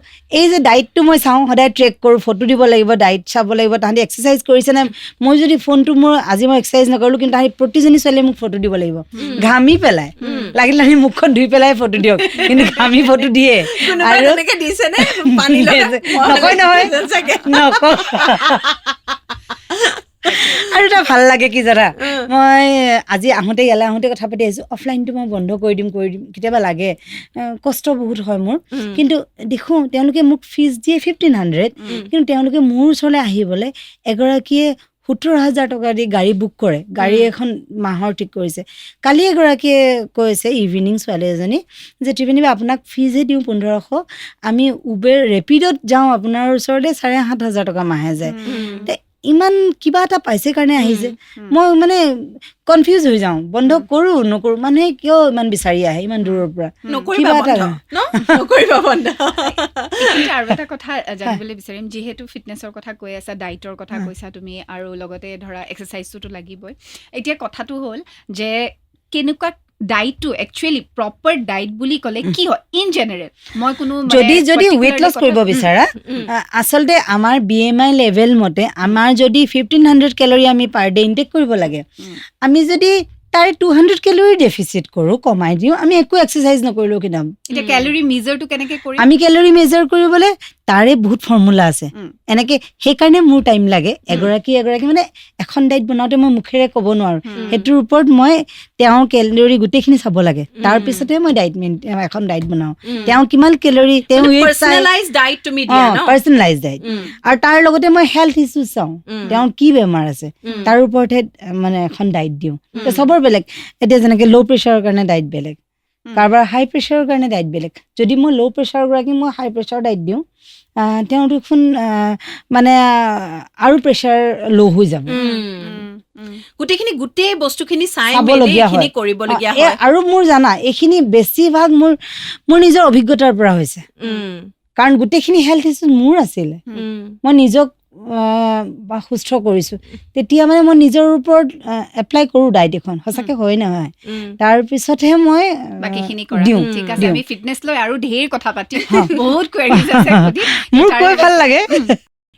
এই যে ডায়েটটো মই চাওঁ সদায় ট্ৰেক কৰোঁ ফটো দিব লাগিব ডায়েট চাব লাগিব তাহাঁতি এক্সাৰচাইজ কৰিছেনে মই যদি ফোনটো মোৰ আজি মই এক্সাৰচাইজ নকৰিলোঁ কিন্তু তাহাঁতি প্ৰতিজনী ছোৱালীয়ে মোক ফটো দিব লাগিব ঘামি পেলাই লাগিলে আমি মুখখন ধুই পেলাই ফটো দিয়ক কিন্তু ঘামি ফটো দিয়ে আৰু নকয় আৰু এটা ভাল লাগে কি জানা মই আজি আহোঁতে ইয়ালৈ আহোঁতে কথা পাতি আহিছোঁ অফলাইনটো মই বন্ধ কৰি দিম কেতিয়াবা লাগে কষ্ট বহুত হয় মোৰ কিন্তু দেখোঁ তেওঁলোকে মোক ফিজ দিয়ে 1500 কিন্তু তেওঁলোকে মোৰ ওচৰলৈ আহিবলৈ এগৰাকীয়ে 17,000 টকা দি গাড়ী বুক কৰে গাড়ী এখন মাহৰ ঠিক কৰিছে কালি এগৰাকীয়ে কৈছে ইভিনিং ছোৱালী এজনী যে ত্ৰিবেণী বা আপোনাক ফিজে দিওঁ 1500 আমি উবেৰ ৰেপিডত যাওঁ আপোনাৰ ওচৰতে 7,500 টকা মাহে যায় ইমান কিবা এটা পাইছে কাৰণে আহিছে মই মানে কনফিউজ হৈ যাওঁ বন্ধ কৰোঁ নকৰোঁ মানুহে কিয় ইমান বিচাৰি আহে ইমান দূৰৰ পৰা আৰু এটা কথা জানিবলৈ বিচাৰিম যিহেতু ফিটনেছৰ কথা কৈ আছা ডাইটৰ কথা কৈছা তুমি আৰু লগতে ধৰা এক্সাৰচাইজটোতো লাগিবই এতিয়া কথাটো হ'ল যে কেনেকুৱা ডাইটটো একচুৱেলি প্ৰপাৰ ডাইট বুলি ক'লে কি হয় ইন জেনেৰেল মই কোনো যদি ৱেইট লছ কৰিব বিচাৰা আচলতে আমাৰ BMI লেভেল মতে আমাৰ যদি 1500 কেলৰি আমি পাৰ ডে ইনটেক কৰিব লাগে আমি যদি তাৰে 200 কেলৰি ডেফিচিট কৰোঁ কমাই দিওঁ আমি একো এক্সাৰচাইজ নকৰিলেও কি নাম এতিয়া কেলৰি মেজাৰটো কেনেকৈ কৰিম আমি কেলৰি মেজাৰ কৰিবলৈ তাৰে বহুত ফৰ্মুলা আছে এনেকৈ সেইকাৰণে মোৰ টাইম লাগে এগৰাকী মানে এখন ডাইট বনাওঁতে মই মুখেৰে ক'ব নোৱাৰোঁ সেইটোৰ ওপৰত মই তেওঁৰ কেলৰি গোটেইখিনি চাব লাগে তাৰপিছতে মই এখন ডাইট বনাওঁ তেওঁ কিমান কেলৰি তেওঁ পাৰ্চনেলাইজ ডাইট আৰু তাৰ লগতে মই হেল্থ ইছ্যু চাওঁ তেওঁৰ কি বেমাৰ আছে তাৰ ওপৰতহে মানে এখন ডাইট দিওঁ চবৰ বেলেগ এতিয়া যেনেকৈ ল' প্ৰেছাৰৰ কাৰণে ডাইট বেলেগ কাৰোবাৰ হাই প্ৰেছাৰৰ কাৰণে ডাইট বেলেগ যদি মই ল' প্ৰেছাৰ গৰাকী মই হাই প্ৰেছাৰ ডাইট দিওঁ তেওঁ দেখোন মানে আৰু প্ৰেছাৰ ল' হৈ যাব গোটেই বস্তুখিনি কৰিবলগীয়া হয় আৰু মোৰ জানা এইখিনি বেছিভাগ মোৰ নিজৰ অভিজ্ঞতাৰ পৰা হৈছে কাৰণ গোটেইখিনি হেল্থ ইছ্যু মোৰ আছিলে মই নিজক বা সুস্থ কৰিছোঁ তেতিয়া মানে মই নিজৰ ওপৰত এপ্লাই কৰোঁ ডাইট এখন সঁচাকৈ হয় নহয় তাৰপিছতহে মই বাকীখিনি দিওঁ ঠিক আছে আমি ফিটনেছ লৈ আৰু ঢেৰ কথা পাতিম বহুত কুৱেৰিজ আছে মোৰ কৈ ভাল লাগে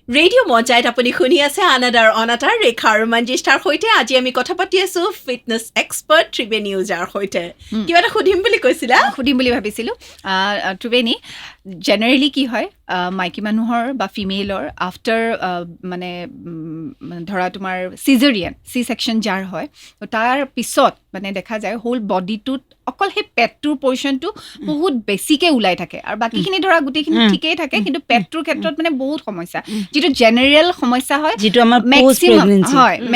ৰেডিঅ' মঞ্চায়ত আপুনি শুনি আছে আনাদাৰ অনাতাৰ ৰেখা আৰু মঞ্জিষ্ঠাৰ সৈতে আজি আমি কথা পাতি আছো ফিটনেছ এক্সপাৰ্ট ত্ৰিবেণী ওজাৰ সৈতে কিবা এটা সুধিম বুলি ভাবিছিলোঁ ত্ৰিবেণী জেনেৰেলি কি হয় মাইকী মানুহৰ বা ফিমেইলৰ আফটাৰ মানে ধৰা তোমাৰ চিজাৰিয়ান চি ছেকশ্যন যাৰ হয় তাৰ পিছত মানে দেখা যায় হোল বডিটোত অকল সেই পেটটোৰ পৰ্চনটো বহুত বেছিকৈ ওলাই থাকে আৰু বাকীখিনি ধৰা গোটেইখিনি ঠিকেই থাকে কিন্তু পেটটোৰ ক্ষেত্ৰত মানে বহুত সমস্যা যিটো জেনেৰেল সমস্যা হয় যিটো আমাৰ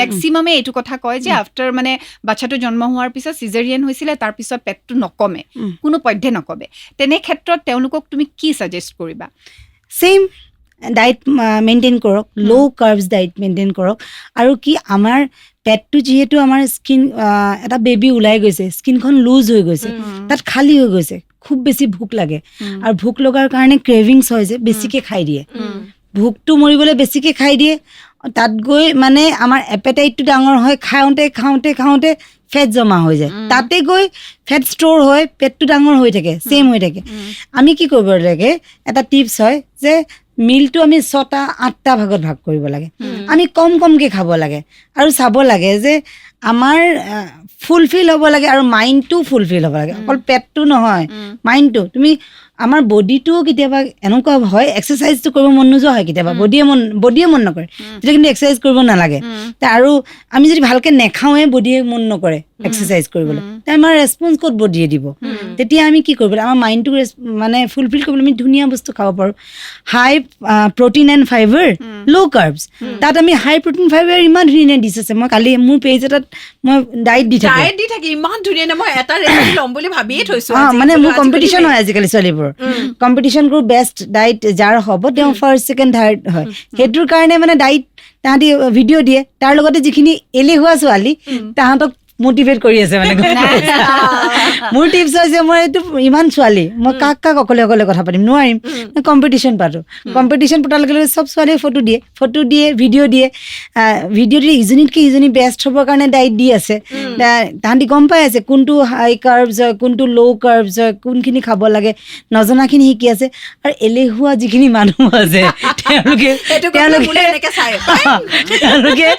মেক্সিমামে এইটো কথা কয় যে আফটাৰ মানে বাচ্ছাটো জন্ম হোৱাৰ পিছত চিজাৰিয়ান হৈছিলে তাৰপিছত পেটটো নকমে কোনো পধ্যে নকমে তেনে ক্ষেত্ৰত তেওঁলোকক তুমি কি ছাজেষ্ট কৰিবা ছেইম ডাইট মেইনটেইন কৰক ল' কাৰ্বছ ডাইট মেইনটেইন কৰক আৰু কি আমাৰ পেটটো যিহেতু আমাৰ স্কিন এটা বেবী ওলাই গৈছে স্কিনখন লুজ হৈ গৈছে তাত খালী হৈ গৈছে খুব বেছি ভোক লাগে আৰু ভোক লগাৰ কাৰণে ক্ৰেভিংছ হয় যে বেছিকৈ খাই দিয়ে ভোকটো মৰিবলৈ বেছিকৈ খাই দিয়ে তাত গৈ মানে আমাৰ এপেটাইটটো ডাঙৰ হয় খাওঁতে ফেট জমা হৈ যায় তাতে গৈ ফেট ষ্ট'ৰ হয় পেটটো ডাঙৰ হৈ থাকে ছেইম হৈ থাকে আমি কি কৰিব লাগে এটা টিপছ হয় যে মিলটো আমি 6-8টা ভাগত ভাগ কৰিব লাগে আমি কমকৈ খাব লাগে আৰু চাব লাগে যে আমাৰ ফুলফিল হ'ব লাগে আৰু মাইণ্ডটো ফুলফিল হ'ব লাগে অকল পেটটো নহয় মাইণ্ডটো তুমি আমাৰ বডিটোও কেতিয়াবা এনেকুৱা হয় এক্সাৰচাইজটো কৰিব মন নোযোৱা হয় কেতিয়াবা বডিয়ে মন নকৰে তেতিয়া কিন্তু এক্সাৰচাইজ কৰিব নালাগে আৰু আমি যদি ভালকৈ নেখাওঁৱে বডিয়ে মন নকৰে এক্সাৰচাইজ কৰিবলৈ আমাৰ ৰেছপন্স ক'ত বডিয়ে দিব তেতিয়া আমি কি কৰিব লাগে আমাৰ মাইণ্ডটো মানে ফুলফিল কৰিবলৈ আমি ধুনীয়া বস্তু খাব পাৰোঁ হাই প্ৰটিন এণ্ড ফাইবাৰ ল' কাৰ্বছ তাত আমি হাই প্ৰটিন ফাইবাৰ ইমান ধুনীয়া ডিছ আছে মই কালি মোৰ পেজ এটাত মই ডাইট দি থাকি ইমান ধুনীয়া মই এটা ৰেচিপি ল'ম বুলি ভাবিয়ে থৈছোঁ মানে মোৰ কম্পিটিশ্যন হয় আজিকালি ছোৱালীবোৰ কম্পিটিশ্যন কৰোঁ বেষ্ট ডাইট যাৰ হ'ব তেওঁ ফাৰ্ষ্ট ছেকেণ্ড থাৰ্ড হয় সেইটোৰ কাৰণে মানে ডাইট তাহাঁতি ভিডিঅ' দিয়ে তাৰ লগতে যিখিনি এলেহুৱা ছোৱালী তাহাঁতক মটিভেট কৰি আছে মানে মোৰ টিপছ হৈছে মই এইটো ইমান ছোৱালী মই কাক অকলে কথা পাতিম নোৱাৰিম কম্পিটিশ্যন পাতোঁ কম্পিটিশ্যন পতাৰ লগে লগে চব ছোৱালীয়ে ফটো দিয়ে ভিডিঅ' দিয়ে ইজনীতকৈ ইজনী বেষ্ট হ'বৰ কাৰণে ডাইট দি আছে তাহাঁতি গম পাই আছে কোনটো হাই কাৰ্বছ হয় কোনটো ল' কাৰ্বছ হয় কোনখিনি খাব লাগে নজনাখিনি শিকি আছে আৰু এলেহুৱা যিখিনি মানুহ আছে তেওঁলোকে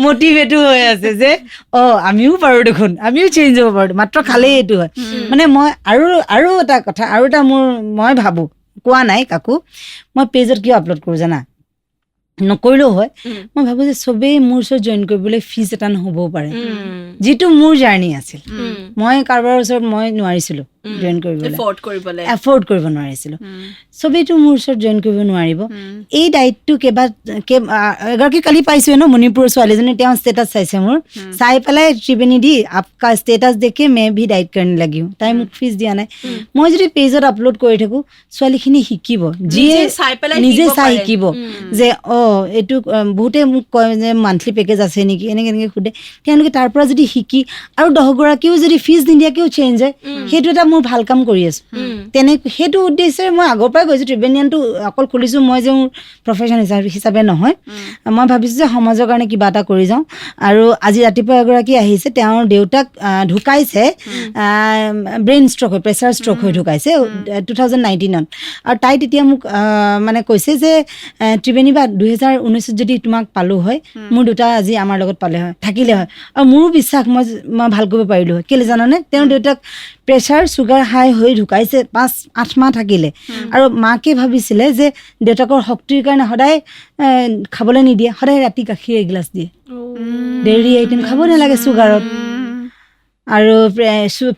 মটিভেটো হৈ আছে যে আমিও পাৰোঁ দেখোন আমিও চেঞ্জ হ'ব পাৰোঁ মাত্ৰ খালেই এইটো হয় মানে মই আৰু এটা কথা মই ভাবোঁ কোৱা নাই কাকো মই পেজত কিয় আপলোড কৰোঁ জানা নকৰিলেও হয় মই ভাবোঁ যে চবেই মোৰ ওচৰত জইন কৰিবলৈ ফিজ এটা নহ'বও পাৰে যিটো মোৰ জাৰ্ণি আছিল মই কাৰোবাৰ ওচৰত মই নোৱাৰিছিলোঁ জইন কৰিবলৈ এফৰ্ড কৰিব নোৱাৰিছিলোঁ চবেইতো মোৰ ওচৰত জইন কৰিব নোৱাৰিব এই দায়িত্বটো এগৰাকী কালি পাইছোৱে ন মণিপুৰৰ ছোৱালীজনী তেওঁ ষ্টেটাছ চাইছে মোৰ চাই পেলাই ত্ৰিবেণী দি আপকা ষ্টেটাছ দেখে মে ভি ডাইট কাৰণে লাগি তাই মোক ফিজ দিয়া নাই মই যদি পেজত আপলোড কৰি থাকোঁ ছোৱালীখিনি শিকিব যিয়ে নিজে চাই শিকিব যে এইটো বহুতে মোক কয় যে মান্থলি পেকেজ আছে নেকি এনেকৈ সোধে তেওঁলোকে তাৰ পৰা যদি শিকি আৰু 10গৰাকীও যদি ফিজ নিদিয়াকৈও চেঞ্জ হয় সেইটো এটা মোৰ ভাল কাম কৰি আছোঁ সেইটো উদ্দেশ্যেৰে মই আগৰ পৰাই গৈছোঁ ত্ৰিবেণীয়ানটো অকল খুলিছোঁ মই যে মোৰ প্ৰফেশ্যন হিচাপে নহয় মই ভাবিছোঁ যে সমাজৰ কাৰণে কিবা এটা কৰি যাওঁ আৰু আজি ৰাতিপুৱা এগৰাকী আহিছে তেওঁৰ দেউতাক ঢুকাইছে ব্ৰেইন ষ্ট্ৰক হৈ প্ৰেছাৰ ষ্ট্ৰক হৈ ঢুকাইছে 2019ত আৰু তাই তেতিয়া মোক মানে কৈছে যে ত্ৰিবেণী বা 2019ত যদি তোমাক পালোঁ হয় মোৰ দুটা আজি আমাৰ লগত পালে হয় থাকিলে হয় আৰু মোৰো বিশ্বাস মই ভাল কৰিব পাৰিলোঁ হয় কেলৈ জানানে তেওঁৰ দেউতাক প্ৰেছাৰ চুগাৰ হাই হৈ ঢুকাইছে 5-8 মাহ থাকিলে আৰু মাকে ভাবিছিলে যে দেউতাকৰ শক্তিৰ কাৰণে সদায় খাবলৈ নিদিয়ে সদায় ৰাতি গাখীৰ এগিলাচ দিয়ে ডেইৰী আইটেম খাব নালাগে চুগাৰত আৰু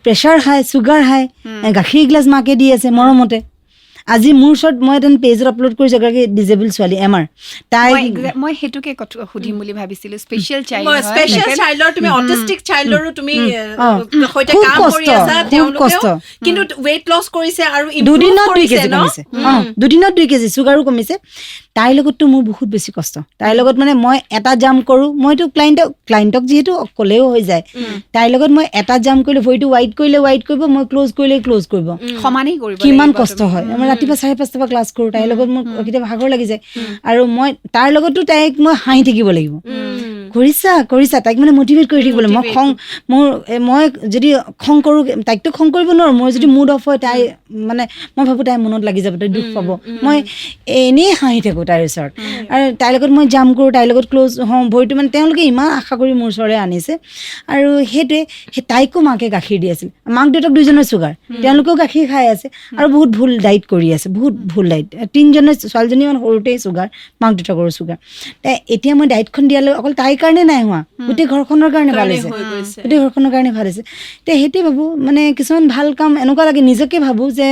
প্ৰেছাৰ হাই চুগাৰ হাই গাখীৰ এগিলাচ মাকে দি আছে মৰমতে আজি মোৰ ওচৰত মই এটা পেজত আপলোড কৰিছোঁ এগৰাকী ডিজেবল ছোৱালী এমাৰ তাই মই সেইটোকে সুধিম বুলি ভাবিছিলোঁ স্পেচিয়েল চাইল্ডৰ তুমি অটিষ্টিক চাইল্ডৰো তুমি সৈতে কাম কৰি আছা তেওঁলোকেও কিন্তু ৱেইট লছ কৰিছে আৰু দুদিনত 2 কেজি কমিছে দুদিনত 2 কেজি চুগাৰো কমিছে তাইৰ লগততো মোৰ বহুত বেছি কষ্ট তাইৰ লগত মানে মই এটা জাম কৰোঁ মইতো ক্লাইণ্টক যিহেতু অকলেও হৈ যায় তাইৰ লগত মই এটা জাম কৰিলে ভৰিটো ৱাইট কৰিলে ৱাইট কৰিব মই ক্ল'জ কৰিলে ক্ল'জ কৰিব সমানেই কৰিব কিমান কষ্ট হয় মই ৰাতিপুৱা 5:30 পৰা ক্লাছ কৰোঁ তাইৰ লগত মোৰ কেতিয়াবা ভাগৰ লাগি যায় আৰু মই তাৰ লগতো তাইক মই হাঁহি থাকিব লাগিব কৰিছা তাইক মানে মটিভেট কৰি থাকিব লাগিব মই যদি খং কৰোঁ তাইকতো খং কৰিব নোৱাৰোঁ মোৰ যদি মুড অফ হয় তাই মানে মই ভাবোঁ তাই মনত লাগি যাব তাই দুখ পাব মই এনেই হাঁহি থাকোঁ তাইৰ ওচৰত আৰু তাইৰ লগত মই জাম কৰোঁ তাইৰ লগত ক্ল'জ হওঁ ভৰিটো মানে তেওঁলোকে ইমান আশা কৰি মোৰ ওচৰলৈ আনিছে আৰু সেইটোৱে তাইকো মাকে গাখীৰ দি আছিল মাক দেউতাক দুইজনৰ চুগাৰ তেওঁলোকেও গাখীৰ খাই আছে আৰু বহুত ভুল ডাইট কৰি আছে বহুত ভুল ডাইট 3জনে ছোৱালীজনী ইমান সৰুতেই চুগাৰ মাক দেউতাকৰো চুগাৰ এতিয়া মই ডাইটখন দিয়ালৈ অকল তাইৰ কাৰণে নাই হোৱা গোটেই ঘৰখনৰ কাৰণে ভাল হৈছে গোটেই ঘৰখনৰ কাৰণে ভাল হৈছে সেইটোৱে ভাবোঁ মানে কিছুমান ভাল কাম এনেকুৱা লাগে নিজকে ভাবোঁ যে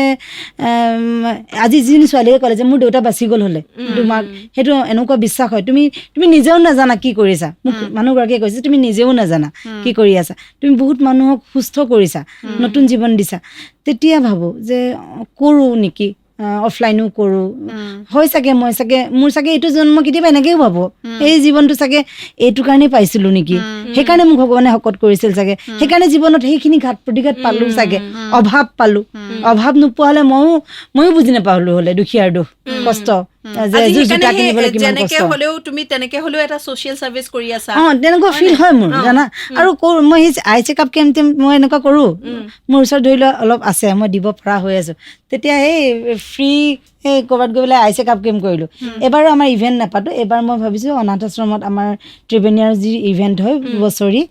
আজি যিজনী ছোৱালীয়ে ক'লে যে মোৰ দেউতা বাচি গ'ল হ'লে তোমাক সেইটো এনেকুৱা বিশ্বাস হয় তুমি নিজেও নাজানা কি কৰিছা মোক মানুহগৰাকীয়ে কৈছে তুমি নিজেও নাজানা কি কৰি আছা তুমি বহুত মানুহক সুস্থ কৰিছা নতুন জীৱন দিছা তেতিয়া ভাবোঁ যে কৰোঁ নেকি অফলাইনো কৰোঁ হয় চাগে মোৰ চাগে এইটো জন্ম কেতিয়াবা এনেকৈও ভাবোঁ এই জীৱনটো চাগে এইটো কাৰণেই পাইছিলোঁ নেকি সেইকাৰণে মোক ভগৱানে শকত কৰিছিল চাগে সেইকাৰণে জীৱনত সেইখিনি ঘাত প্ৰতিঘাত পালোঁ চাগে অভাৱ পালোঁ অভাৱ নোপোৱা হ'লে ময়ো বুজি নাপালোঁ হ'লে দুখীয়াৰ দুখ কষ্ট তেনেকে হলেও এটা ছ'চিয়েল চাৰ্ভিচ কৰি আছা তেনেকুৱা ফিল হয় মোৰ জানা আৰু মই আই চেকআপ কেম্প মই এনেকুৱা কৰোঁ মোৰ ওচৰত ধৰি লোৱা অলপ আছে মই দিব পৰা হৈ আছোঁ তেতিয়া এই ফ্ৰী ক'ৰবাত গৈ পেলাই আই চেকআপ কেম্প কৰিলোঁ এবাৰো আমাৰ ইভেণ্ট নাপাতো এবাৰ মই ভাবিছোঁ অনাথ আশ্ৰমত আমাৰ ত্ৰিবেণীয়াৰ যি ইভেণ্ট হয় বছৰি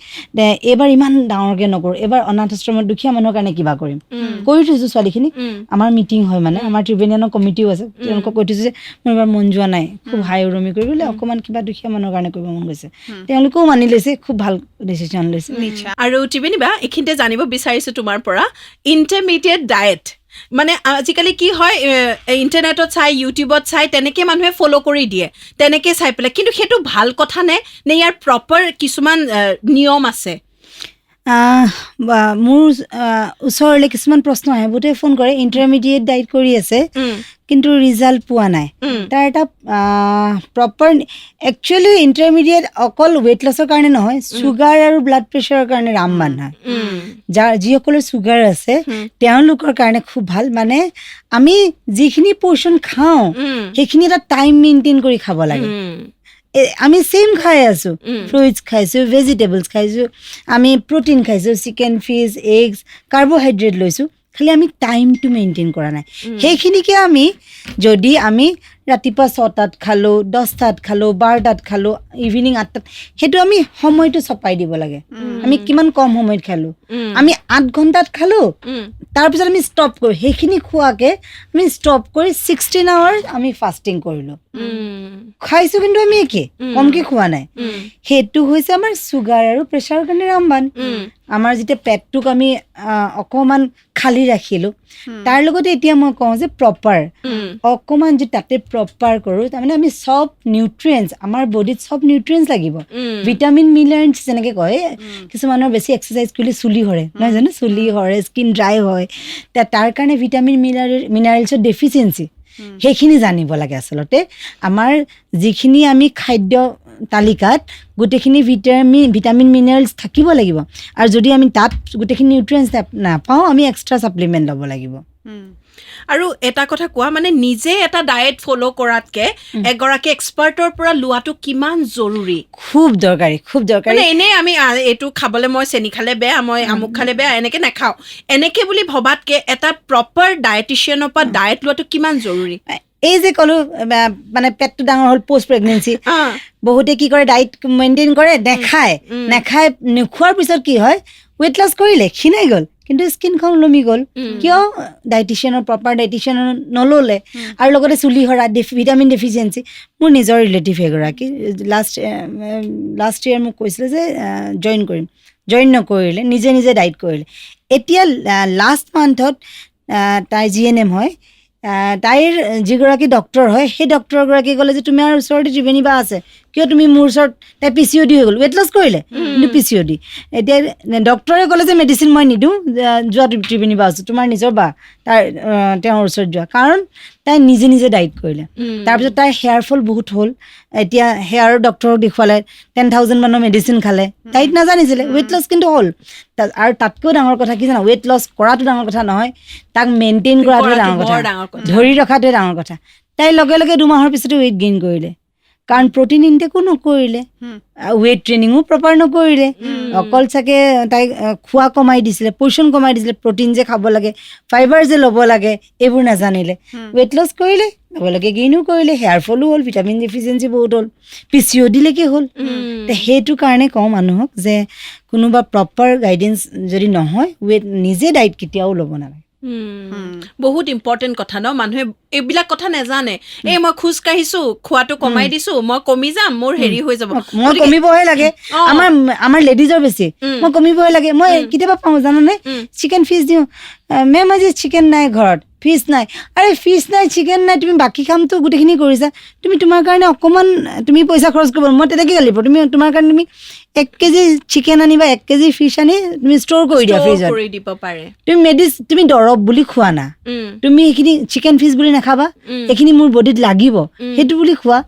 এইবাৰ ইমান ডাঙৰকৈ নকৰোঁ এইবাৰ অনাথ আশ্ৰমত দুখীয়া মানুহৰ কাৰণে কিবা কৰিম কৰি থৈছোঁ ছোৱালীখিনি আমাৰ মিটিং হয় মানে আমাৰ ত্ৰিবেণীয়ানৰ কমিটিও আছে তেওঁলোকক কৈ থৈছোঁ যে মোৰ এবাৰ মন যোৱা নাই খুব হাই উৰুমি কৰিবলৈ অকণমান কিবা দুখীয়া মানুহৰ কাৰণে কৰিব মন গৈছে তেওঁলোকেও মানি লৈছে খুব ভাল ডিচিশ্যন লৈছে আৰু ত্ৰিবেণী বা এইখিনিতে জানিব বিচাৰিছোঁ তোমাৰ পৰা ইণ্টাৰমিডিয়েট ডায়েট মানে আজিকালি কি হয় ইণ্টাৰনেটত চাই ইউটিউবত চাই তেনেকৈ মানুহে ফ'ল' কৰি দিয়ে তেনেকৈ চাই পেলাই কিন্তু সেইটো ভাল কথা নে ইয়াৰ প্ৰপাৰ কিছুমান নিয়ম আছে মোৰ ওচৰলৈ কিছুমান প্ৰশ্ন আহে বহুতে ফোন কৰে ইণ্টাৰমিডিয়েট ডায়েট কৰি আছে কিন্তু ৰিজাল্ট পোৱা নাই তাৰ এটা প্ৰপাৰ একচুৱেলি ইণ্টাৰমিডিয়েট অকল ৱেইট লছৰ কাৰণে নহয় চুগাৰ আৰু ব্লাড প্ৰেছাৰৰ কাৰণে ৰামবান হয় যিসকলৰ চুগাৰ আছে তেওঁলোকৰ কাৰণে খুব ভাল মানে আমি যিখিনি পৰ্চন খাওঁ সেইখিনি এটা টাইম মেইনটেইন কৰি খাব লাগে আমি চেম খাই আছোঁ ফ্ৰুইটছ খাইছোঁ ভেজিটেবলছ খাইছোঁ আমি প্ৰটিন খাইছোঁ চিকেন ফিছ এগছ কাৰ্বহাইড্ৰেট লৈছোঁ খালি আমি টাইমটো মেইনটেইন কৰা নাই সেইখিনিকে যদি আমি ৰাতিপুৱা 6টাত খালোঁ, 10টাত খালোঁ, 12টাত খালোঁ, ইভিনিং 8টাত, সেইটো আমি সময়টো চপাই দিব লাগে। আমি কিমান কম সময়ত খালোঁ, আমি 8 ঘণ্টাত খালোঁ, তাৰপিছত আমি ষ্টপ কৰোঁ, সেইখিনি খোৱাকৈ আমি ষ্টপ কৰি 16 আৱাৰ্ছ আমি ফাষ্টিং কৰিলোঁ। খাইছোঁ কিন্তু আমি একে কমকৈ খোৱা নাই। সেইটো হৈছে আমাৰ চুগাৰ আৰু প্ৰেছাৰৰ কাৰণে ৰামবান। আমাৰ যেতিয়া পেটটোক আমি অকণমান খালী ৰাখিলোঁ, তাৰ লগতে এতিয়া মই কওঁ যে প্ৰপাৰ অকণমান যদি তাতে প্ৰপাৰ কৰোঁ, তাৰমানে আমি চব নিউট্ৰিয়েণ্টছ, আমাৰ বডিত চব নিউট্ৰিয়েণ্টছ লাগিব, ভিটামিন মিনাৰেলছ যেনেকৈ কয়। কিছুমানৰ বেছি এক্সাৰচাইজ কৰিলে চুলি সৰে, নহয় জানো, চুলি সৰে, স্কিন ড্ৰাই হয়, তাৰ কাৰণে ভিটামিন মিনাৰেলছৰ ডেফিচিয়েঞ্চি, সেইখিনি জানিব লাগে। আচলতে আমাৰ যিখিনি আমি খাদ্য তালিকাত গোটেইখিনি ভিটামিন মিনাৰেলছ থাকিব লাগিব, আৰু যদি আমি তাত গোটেইখিনি নিউট্ৰিয়েণ্টছ নাপাওঁ, আমি এক্সট্ৰা ছাপ্লিমেণ্ট ল'ব লাগিব। আৰু এটা কথা কোৱা, মানে নিজে এটা ডায়েট ফ'ল' কৰাতকৈ এগৰাকী এক্সপাৰ্টৰ পৰা লোৱাটো কিমান জৰুৰী? খুব দৰকাৰী, খুব দৰকাৰী। এনেই আমি এইটো খাবলৈ, মই চেনি খালে বেয়া, মই আমুক খালে বেয়া, এনেকৈ নাখাওঁ, এনেকৈ বুলি ভবাতকৈ এটা প্ৰপাৰ ডায়েটিচিয়ানৰ পৰা ডায়েট লোৱাটো কিমান জৰুৰী? এই যে ক'লোঁ মানে পেটটো ডাঙৰ হ'ল পষ্ট প্ৰেগনেঞ্চি, বহুতে কি কৰে, ডায়েট মেইনটেইন কৰে, নেখায়, নোখোৱাৰ পিছত কি হয়, ৱেইট লছ কৰিলে, ক্ষীণাই গ'ল, কিন্তু স্কিনখন ওলমি গ'ল। কিয়? ডায়েটিচিয়ানৰ, প্ৰপাৰ ডায়েটিচিয়ানৰ নল'লে, আৰু লগতে চুলি সৰা, ভিটামিন ডেফিচিয়েঞ্চি। মোৰ নিজৰ ৰিলেটিভ এগৰাকী লাষ্ট ইয়েৰ মোক কৈছিলে যে জইন নকৰিলে, নিজে ডায়েট কৰিলে। এতিয়া লাষ্ট মান্থত তাই GNM হয়, তাইৰ যিগৰাকী ডক্টৰ হয়, সেই ডক্টৰগৰাকীয়ে ক'লে যে তোমাৰ ওচৰতে ত্ৰিবেণী বা আছে, কিয় তুমি মোৰ ওচৰত, তাই PCOD হৈ গ'ল, ৱেইট লছ কৰিলে কিন্তু PCOD। এতিয়া ডক্টৰে ক'লে যে মেডিচিন মই নিদিওঁ, যোৱা ত্ৰিবেণী বা আছোঁ, তোমাৰ নিজৰ বা তেওঁৰ ওচৰত যোৱা, কাৰণ তাই নিজে ডায়েট কৰিলে। তাৰপিছত তাইৰ হেয়াৰ ফল বহুত হ'ল, এতিয়া হেয়াৰৰ ডক্টৰক দেখুৱালে, 10,000 মানৰ মেডিচিন খালে, তাইত নাজানিছিলে, ৱেইট লছ কিন্তু হ'ল। আৰু তাতকৈও ডাঙৰ কথা কি জানা, ৱেইট লছ কৰাটো ডাঙৰ কথা নহয়, তাক মেইনটেইন কৰাটোৱে ডাঙৰ কথা, ধৰি ৰখাটোৱে ডাঙৰ কথা। তাই লগে 2 মাহৰ পিছতে ৱেইট গেইন কৰিলে, কাৰণ প্ৰটিন ইনটেকো নকৰিলে, ৱেইট ট্ৰেইনিঙো প্ৰপাৰ নকৰিলে, অকল চাগে তাইক খোৱা কমাই দিছিলে, পৰ্চন কমাই দিছিলে, প্ৰটিন যে খাব লাগে, ফাইবাৰ যে ল'ব লাগে, এইবোৰ নাজানিলে, ৱেইট লছ কৰিলে, লগে গেইনো কৰিলে, হেয়াৰ ফলো হ'ল, ভিটামিন ডেফিচিয়েঞ্চি বহুত হ'ল, PCODলৈকে হ'ল। সেইটো কাৰণে কওঁ মানুহক যে কোনোবা প্ৰপাৰ গাইডেঞ্চ যদি নহয়, নিজে ডায়েট কেতিয়াও ল'ব নালাগে। বহুত ইম্পৰ্টেণ্ট কথা ন, মানুহে এইবিলাক কথা নাজানে। এই মই খোজ কাঢ়িছো, খোৱাটো কমাই দিছো, মই কমি যাম, মোৰ হেৰি হৈ যাব, মই কমিবহে লাগে। আমাৰ লেডিজৰ বেছি, মই কমিবহে লাগে। মই কেতিয়াবা পাওঁ জানানে, চিকেন ফিচ দিওঁ, মেম আজি চিকেন নাই ঘৰত, ফিচ নাই। আৰে ফিচ নাই, চিকেন নাই, তুমি বাকী কামটো গোটেইখিনি কৰিছা, তোমাৰ কাৰণে অকণমান তুমি পইচা খৰচ কৰিব, মই তেনেকৈ গালিব, তোমাৰ কাৰণে তুমি 1 কেজি চিকেন আনিবা, 1 কেজি ফিচ আনি তুমি ষ্ট'ৰ কৰি দিয়া ফ্ৰিজত, তুমি দৰৱ বুলি খোৱা না, তুমি এইখিনি চিকেন ফিচ বুলি নাখাবা, এইখিনি মোৰ বডিত লাগিব সেইটো বুলি খোৱা,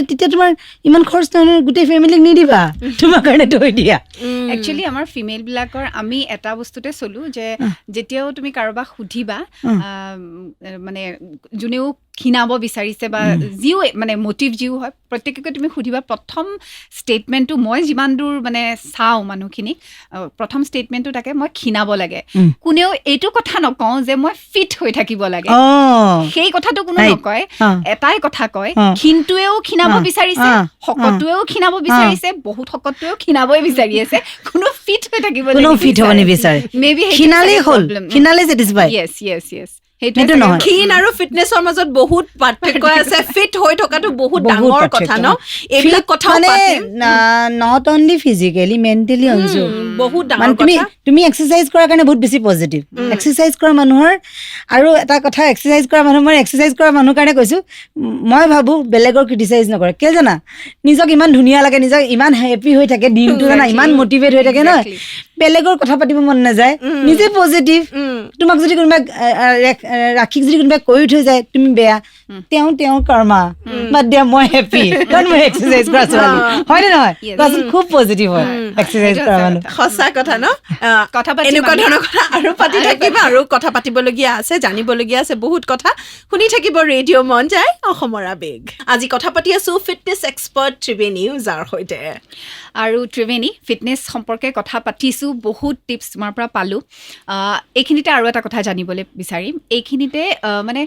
তেতিয়া তোমাৰ ইমান খৰচ নহয়, গোটেই ফেমিলিক নিদিবা, তোমাৰ কাৰণে থৈ দিয়া। একচুৱেলি আমাৰ ফিমেলবিলাকৰ আমি এটা বস্তুতে চলোঁ যে যেতিয়াও তুমি কাৰোবাক সুধিবা, মানে যোনেও ক্ষীণাব বিচাৰিছে বা যিও মানে মটিভ যিও হয়, প্ৰত্যেককে তুমি সুধিবা, প্ৰথম ষ্টেটমেণ্টটো মই যিমান দূৰ মানে চাওঁ মানুহখিনিক, প্ৰথম ষ্টেটমেণ্টটো তাকে মই ক্ষীণাব লাগে। কোনেও এইটো কথা নকওঁ যে মই ফিট হৈ থাকিব লাগে, সেই কথাটো কোনো নকয়। এটাই কথা কয়, ক্ষীণটোৱেও ক্ষীণাব বিচাৰিছে, শকতটোৱেও ক্ষীণাব বিচাৰিছে, বহুত শকতটোৱেও ক্ষীণাবই বিচাৰি আছে, কোনো ফিট হৈ থাকিব নিবিচাৰে। মেবি ক্ষীণালেই হ'ল, ক্ষীণালে ছেটিছফাই। য়েছ সেইটো নহয়। ক্ষীণ আৰু ফিটনেছৰ মাজত বহুত পাৰ্থক্য আছে, ফিট হৈ থকাটো বহুত ডাঙৰ কথা ন, এইবিলাক কথা মানে not only physically, mentally also বহুত ডাঙৰ কথা। তুমি এক্সাৰচাইজ কৰাৰ কাৰণে বহুত বেছি পজিটিভ, এক্সাৰচাইজ কৰা মানুহৰ। আৰু এটা কথা, এক্সাৰচাইজ কৰা মানুহ, মই এক্সাৰচাইজ কৰা মানুহৰ কাৰণে কৈছোঁ, মই ভাবোঁ বেলেগৰ ক্ৰিটিচাইজ নকৰে। কিয় জানা, নিজক ইমান ধুনীয়া লাগে, নিজক ইমান হেপী হৈ থাকে, দিনটো জানা ইমান মটিভেট হৈ থাকে নহয়, বেলেগৰ কথা পাতিব মন নাযায়, নিজে পজিটিভ। তোমাক যদি কোনোবাই ৰাখি যদি কোনোবাই কৰি থৈ যায়, তুমি বেয়া, তেওঁৰ কৰ্মা, বাদ দিয়া, মই হেপী, কাৰণ মই এক্সাৰচাইজ কৰা ছোৱালী, হয়নে নহয়? কোৱাচোন, খুব পজিটিভ হয় এক্সাৰচাইজ কৰা মানুহ। সঁচা কথা ন, এনেকুৱা ধৰণৰ কথা আৰু পাতি থাকিব, আৰু কথা পাতিবলগীয়া আছে, জানিবলগীয়া আছে বহুত কথা। শুনি থাকিব ৰেডিঅ' মন যায়, অসমৰ আৱেগ। আজি কথা পাতি আছো ফিটনেছ এক্সপাৰ্ট ত্ৰিবেণী ওজাৰ সৈতে। আৰু ত্ৰিবেণী, ফিটনেছ সম্পৰ্কে কথা পাতিছোঁ বহুত টিপছ তোমাৰ পৰা পালোঁ। এইখিনিতে আৰু এটা কথা জানিবলৈ বিচাৰিম, এইখিনিতে মানে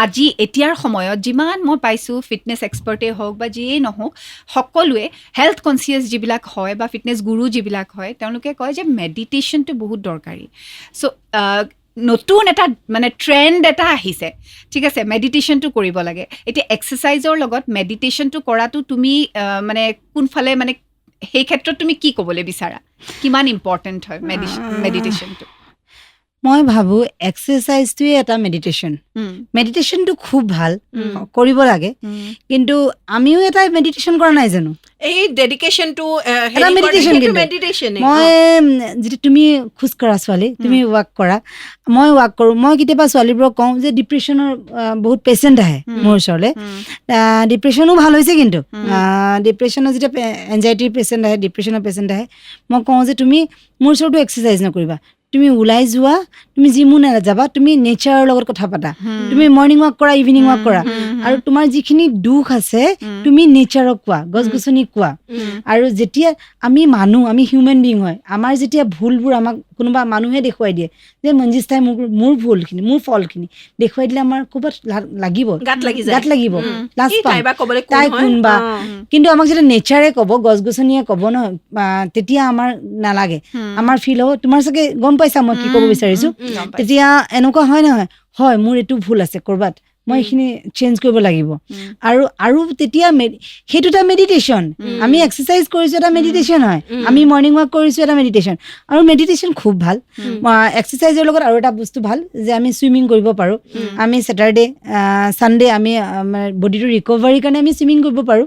আজি এতিয়াৰ সময়ত যিমান মই পাইছোঁ ফিটনেছ এক্সপাৰ্টেই হওক বা যিয়েই নহওক, সকলোৱে হেল্থ কনচিয়াছ যিবিলাক হয় বা ফিটনেছ গুৰু যিবিলাক হয়, তেওঁলোকে কয় যে মেডিটেশ্যনটো বহুত দৰকাৰী। চ' নতুন এটা মানে ট্ৰেণ্ড এটা আহিছে, ঠিক আছে, মেডিটেশ্যনটো কৰিব লাগে। এতিয়া এক্সাৰচাইজৰ লগত মেডিটেশ্যনটো কৰাটো তুমি মানে কোনফালে মানে সেই ক্ষেত্ৰত তুমি কি ক'বলৈ বিচাৰা, কিমান ইম্পৰ্টেণ্ট হয় মেডিটেশ্যনটো? মই ভাবোঁ এক্সাৰচাইজটোৱে এটা মেডিটেশ্যন। মেডিটেশ্যনটো খুব ভাল, কৰিব লাগে, কিন্তু আমিও এটা মেডিটেশ্যন কৰা নাই জানো? এই ডেডিকেশ্যনটো এটা মেডিটেশ্যন। মই যিটো তুমি খোজকঢ়া ছোৱালী, তুমি ৱাক কৰা, মই ৱাক কৰোঁ। মই কেতিয়াবা ছোৱালীবোৰক কওঁ যে ডিপ্ৰেশ্যনৰ বহুত পেচেণ্ট আহে মোৰ ওচৰলৈ, ডিপ্ৰেশ্যনো ভাল হৈছে, কিন্তু ডিপ্ৰেশ্যনৰ যেতিয়া এনজাইটিৰ পেচেণ্ট আহে, ডিপ্ৰেশ্যনৰ পেচেণ্ট আহে, মই কওঁ যে তুমি মোৰ ওচৰতো এক্সাৰচাইজ নকৰিবা, তুমি ওলাই যোৱা, তুমি জিমো নাযাবা, তুমি নেচাৰৰ লগত কথা পাতা, তুমি মৰ্ণিং ৱাক কৰা, ইভিনিং ৱাক কৰা, আৰু তোমাৰ যিখিনি দুখ আছে তুমি নেচাৰক কোৱা, গছ গছনি কোৱা। আৰু যেতিয়া আমি মানুহ, আমি হিউমেন বিং হয়, আমাৰ যেতিয়া ভুলবোৰ আমাক কোনোবা মানুহে দেখুৱাই দিয়ে যে মঞ্জিষ্ঠাই মোৰ ভুলখিনি, মোৰ ফলখিনি দেখুৱাই দিলে আমাৰ ক'ৰবাত লাগিব, গাত লাগিব, লাজ পাম, তাই কোনবা। কিন্তু আমাক যেতিয়া নেচাৰে ক'ব, গছ গছনিয়ে ক'ব ন, তেতিয়া আমাৰ নালাগে, আমাৰ ফিল হ'ব তোমাৰ চাগে গম পাইছা মই কি ক'ব বিচাৰিছো। তেতিয়া এনেকুৱা হয় নহয়, হয় মোৰ এইটো ভুল আছে ক'ৰবাত, মই এইখিনি চেঞ্জ কৰিব লাগিব। আৰু তেতিয়া সেইটো এটা মেডিটেশ্যন। আমি এক্সাৰচাইজ কৰিছোঁ, এটা মেডিটেশ্যন হয়। আমি মৰ্ণিং ৱাক কৰিছোঁ, এটা মেডিটেশ্যন। আৰু মেডিটেশ্যন খুব ভাল। এক্সাৰচাইজৰ লগত আৰু এটা বস্তু ভাল যে আমি চুইমিং কৰিব পাৰোঁ। আমি ছেটাৰডে ছানডে আমি বডিটো ৰিকভাৰীৰ কাৰণে আমি চুইমিং কৰিব পাৰোঁ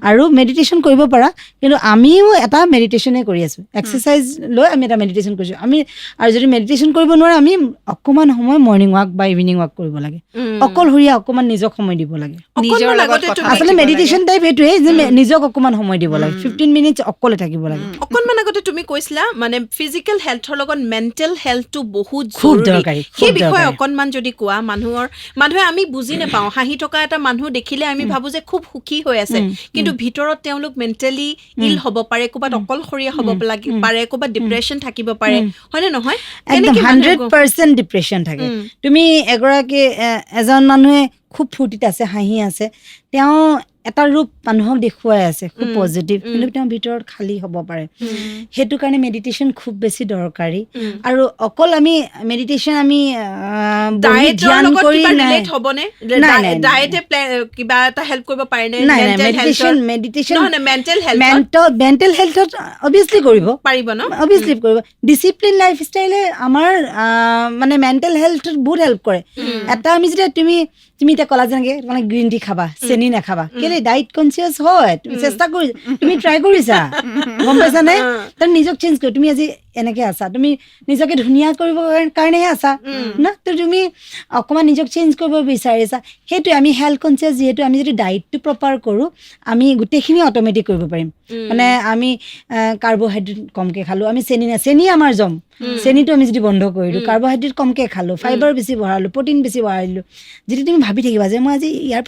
আৰু মেডিটেশ্যন কৰিব পাৰা। কিন্তু আমিও এটা মেডিটেশ্যনে কৰি আছোঁ, এক্সাৰচাইজ লৈ আমি এটা মেডিটেশ্যন কৰিছোঁ। আৰু যদি মেডিটেশ্যন কৰিব নোৱাৰে, আমি অকণমান সময় মৰ্ণিং ৱাক বা ইভিনিং ৱাক কৰিব লাগে, অকলশৰীয়া অকণমান নিজক সময় দিব লাগে। আচলতে মেডিটেশ্যন টাইপ এইটোৱে যে নিজক অকণমান সময় দিব লাগে, 15 মিনিটছ অকলে থাকিব লাগে। অকণমান আগতে তুমি কৈছিলা মানে ফিজিকেল হেল্থৰ লগত মেণ্টেল হেল্থটো বহুত খুব দৰকাৰী। সেই বিষয়ে অকণমান যদি কোৱা, মানুহে আমি বুজি নাপাওঁ, হাঁহি থকা এটা মানুহ দেখিলে আমি ভাবোঁ যে খুব সুখী হৈ আছে, কিন্তু ভিতৰত তেওঁলোক মেণ্টেলি ইল হ'ব পাৰে, ক'ৰবাত অকলশৰীয়া হ'ব পাৰে, ক'ৰবাত ডিপ্ৰেশ্যন থাকিব পাৰে, হয়নে নহয়? একদম 100% ডিপ্ৰেশ্যন থাকে। তুমি এজন মানুহে খুব ফূৰ্তিত আছে, হাঁহি আছে, তেওঁ এটা ৰূপ মানুহক দেখুৱাই আছে খুব পজিটিভ, কিন্তু তেওঁ ভিতৰত খালী হ'ব পাৰে। সেইটো কাৰণে মেডিটেশ্যন খুব বেছি দৰকাৰী। আৰু অকল আমি মেডিটেশ্যন আমি ধ্যান কৰি কিবা এটা হেল্প কৰিব পাৰে নে? মেণ্টেল হেল্থত অভিয়াছলি কৰিব পাৰিব ন? অভিয়াছলি কৰিব। ডিচিপ্লিন লাইফ ষ্টাইলে আমাৰ মানে মেণ্টেল হেল্থত বহুত হেল্প কৰে। এটা আমি যেতিয়া তুমি এতিয়া ক'লা যেনেকৈ মানে গ্ৰীণ টি খাবা, চেনি নাখাবা, কেলে ডায়েট কনচিয়াছ হয়, তুমি চেষ্টা কৰি, তুমি ট্ৰাই কৰিছা, গম পাইছানে? তাৰ নিজক চেঞ্জ কৰি, তুমি আজি এনেকৈ আছা, তুমি নিজকে ধুনীয়া কৰিব কাৰণেহে আছা না, তো তুমি অকণমান নিজক চেঞ্জ কৰিব বিচাৰিছা। সেইটোৱে আমি হেল্থ কনচিয়াছ যিহেতু, আমি যদি ডায়েটটো প্ৰপাৰ কৰোঁ, আমি গোটেইখিনি অট'মেটিক কৰিব পাৰিম। মানে আমি কাৰ্বহাইড্ৰেট কমকৈ খালোঁ, আমি চেনি আমাৰ জম, চেনিটো আমি যদি বন্ধ কৰিলোঁ, কাৰ্বহাইড্ৰেট কমকৈ খালোঁ, ফাইবাৰ বেছি বঢ়ালোঁ, প্ৰটিন বেছি বঢ়াই দিলোঁ। যদি তুমি ভাবি থাকিবা যে মই আজি ইয়াৰ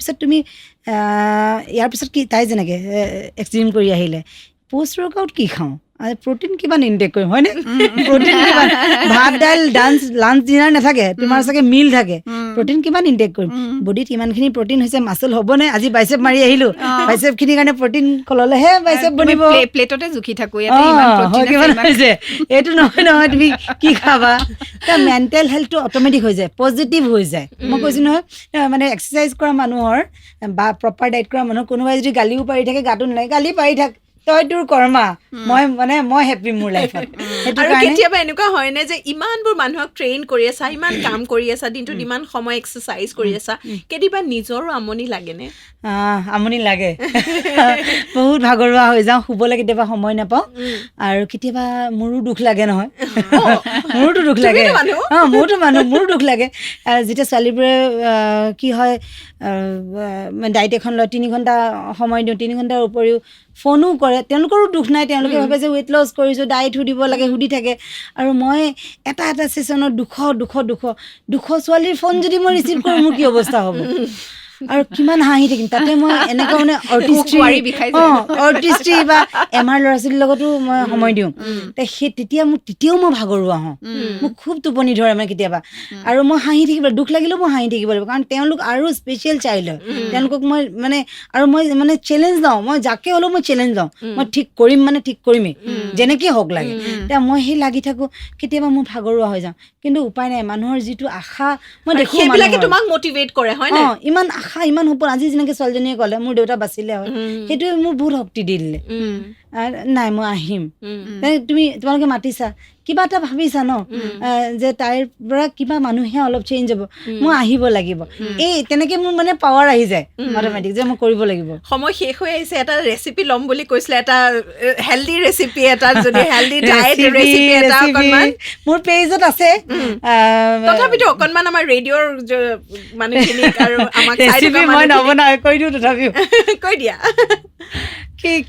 পিছত কি, তাই যেনেকৈ এক্সিম কৰি আহিলে, পষ্ট ৱৰ্কআউট কি খাওঁ, প্ৰটিন কিমান ইনটেক কৰিম, হয়নে? প্ৰটিন কিমান, ভাত দাইল লাঞ্চ ডিনাৰ নাথাকে, তোমাৰ চাগে মিল থাকে, প্ৰটিন কিমান ইনটেক কৰিম, বডিত ইমানখিনি প্ৰটিন হৈছে, মাচল হ'বনে? আজি বাইচেপ মাৰি আহিলোঁ, বাইচেপখিনিৰ কাৰণে প্ৰটিন ল'লেহে বাইচেপ বনিব, প্লেটতে জুখি থাকোঁ, এইটো নহয় তুমি কি খাবা। মেণ্টেল হেল্থটো অট'মেটিক হৈ যায়, পজিটিভ হৈ যায়। মই কৈছোঁ নহয়, মানে এক্সাৰচাইজ কৰা মানুহৰ বা প্ৰপাৰ ডায়েট কৰা মানুহৰ কোনোবাই যদি গালিও পাৰি থাকে, গাটো নালাগে, গালি পাৰি থাক, তই তোৰ কৰ্মা, মই হেপী মোৰ লাইফত। আৰু কেতিয়াবা এনেকুৱা হয় নে যে ইমানবোৰ মানুহক ট্ৰেইন কৰি আছা, ইমান কাম কৰি আছা, দিনটোত ইমান সময় এক্সাৰচাইজ কৰি আছা, কেতিয়াবা নিজৰো আমনি লাগেনে? আমনি লাগে, বহুত ভাগৰুৱা হৈ যাওঁ, শুবলৈ কেতিয়াবা সময় নাপাওঁ। আৰু কেতিয়াবা মোৰো দুখ লাগে নহয়, মোৰোতো দুখ লাগে, মোৰো দুখ লাগে। যেতিয়া ছোৱালীবোৰে কি হয়, ডায়েট এখন লয়, 3 ঘণ্টা সময় দিওঁ, 3 ঘণ্টাৰ উপৰিও ফোনো কৰে, তেওঁলোকৰো দুখ নাই, তেওঁলোকে ভাবে যে ৱেইট লছ কৰিছোঁ, ডায়েট সুধিব লাগে, সুধি থাকে। আৰু মই এটা ছেশ্যনত 200 ছোৱালীৰ ফোন যদি মই ৰিচিভ কৰোঁ, মোৰ কি অৱস্থা হ'ব? আৰু কিমান হাঁহি থাকিম তাতে মই এনেকুৱা মানে কুঁৱাৰী বিষাই যায়। অৰ্টিষ্ট্ৰি বা এমাৰ ল'ৰা ছোৱালীৰ লগতো মই সময় দিওঁ সেই তেতিয়াও মই ভাগৰুৱা হওঁ মোক খুব টোপনি ধৰে মানে কেতিয়াবা আৰু মই হাঁহি থাকিব দুখ লাগিলেও মই হাঁহি থাকিব লাগিব কাৰণ তেওঁলোক আৰু স্পেচিয়েল চাইল্ড হয় তেওঁলোকক মই মানে আৰু মই মানে চেলেঞ্জ লওঁ মই যাকে হ'লেও মই চেলেঞ্জ লওঁ মই ঠিক কৰিম মানে ঠিক কৰিমেই যেনেকৈ হওক লাগে এতিয়া মই সেই লাগি থাকোঁ কেতিয়াবা মোৰ ভাগৰুৱা হৈ যাওঁ কিন্তু উপায় নাই মানুহৰ যিটো আশা মই দেখোঁ সেইবিলাকে তোমাক মটিভেট কৰে হয় নে ইমান আশা ইমান সপোন আজি যেনেকৈ ছোৱালীজনীয়ে ক'লে মোৰ দেউতা বাচিলে হয় সেইটোৱে মোৰ বহুত শক্তি দি দিলে নাই মই আহিম তোমালোকে মাতিছা কিবা এটা ভাবিছা ন যে তাইৰ পৰা কিবা মানুহে অলপ চেঞ্জ হ'ব মই আহিব লাগিব এই তেনেকে মোৰ মানে পাৱাৰ আহি যায় অট'মেটিক যে মই কৰিব লাগিব সময় শেষ হৈ আহিছে এটা ৰেচিপি ল'ম বুলি কৈছিলে এটা হেল্ডি ৰেচিপি এটা যদি হেল্ডি ডায়েট ৰেচিপি এটা অকণমান মোৰ পেজত আছে তথাপিতো অকণমান আমাৰ ৰেডিঅ'ৰ মানুহখিনিক আৰু আমাক মই নবনাওঁ কৈ দিওঁ তথাপিও কৈ দিয়া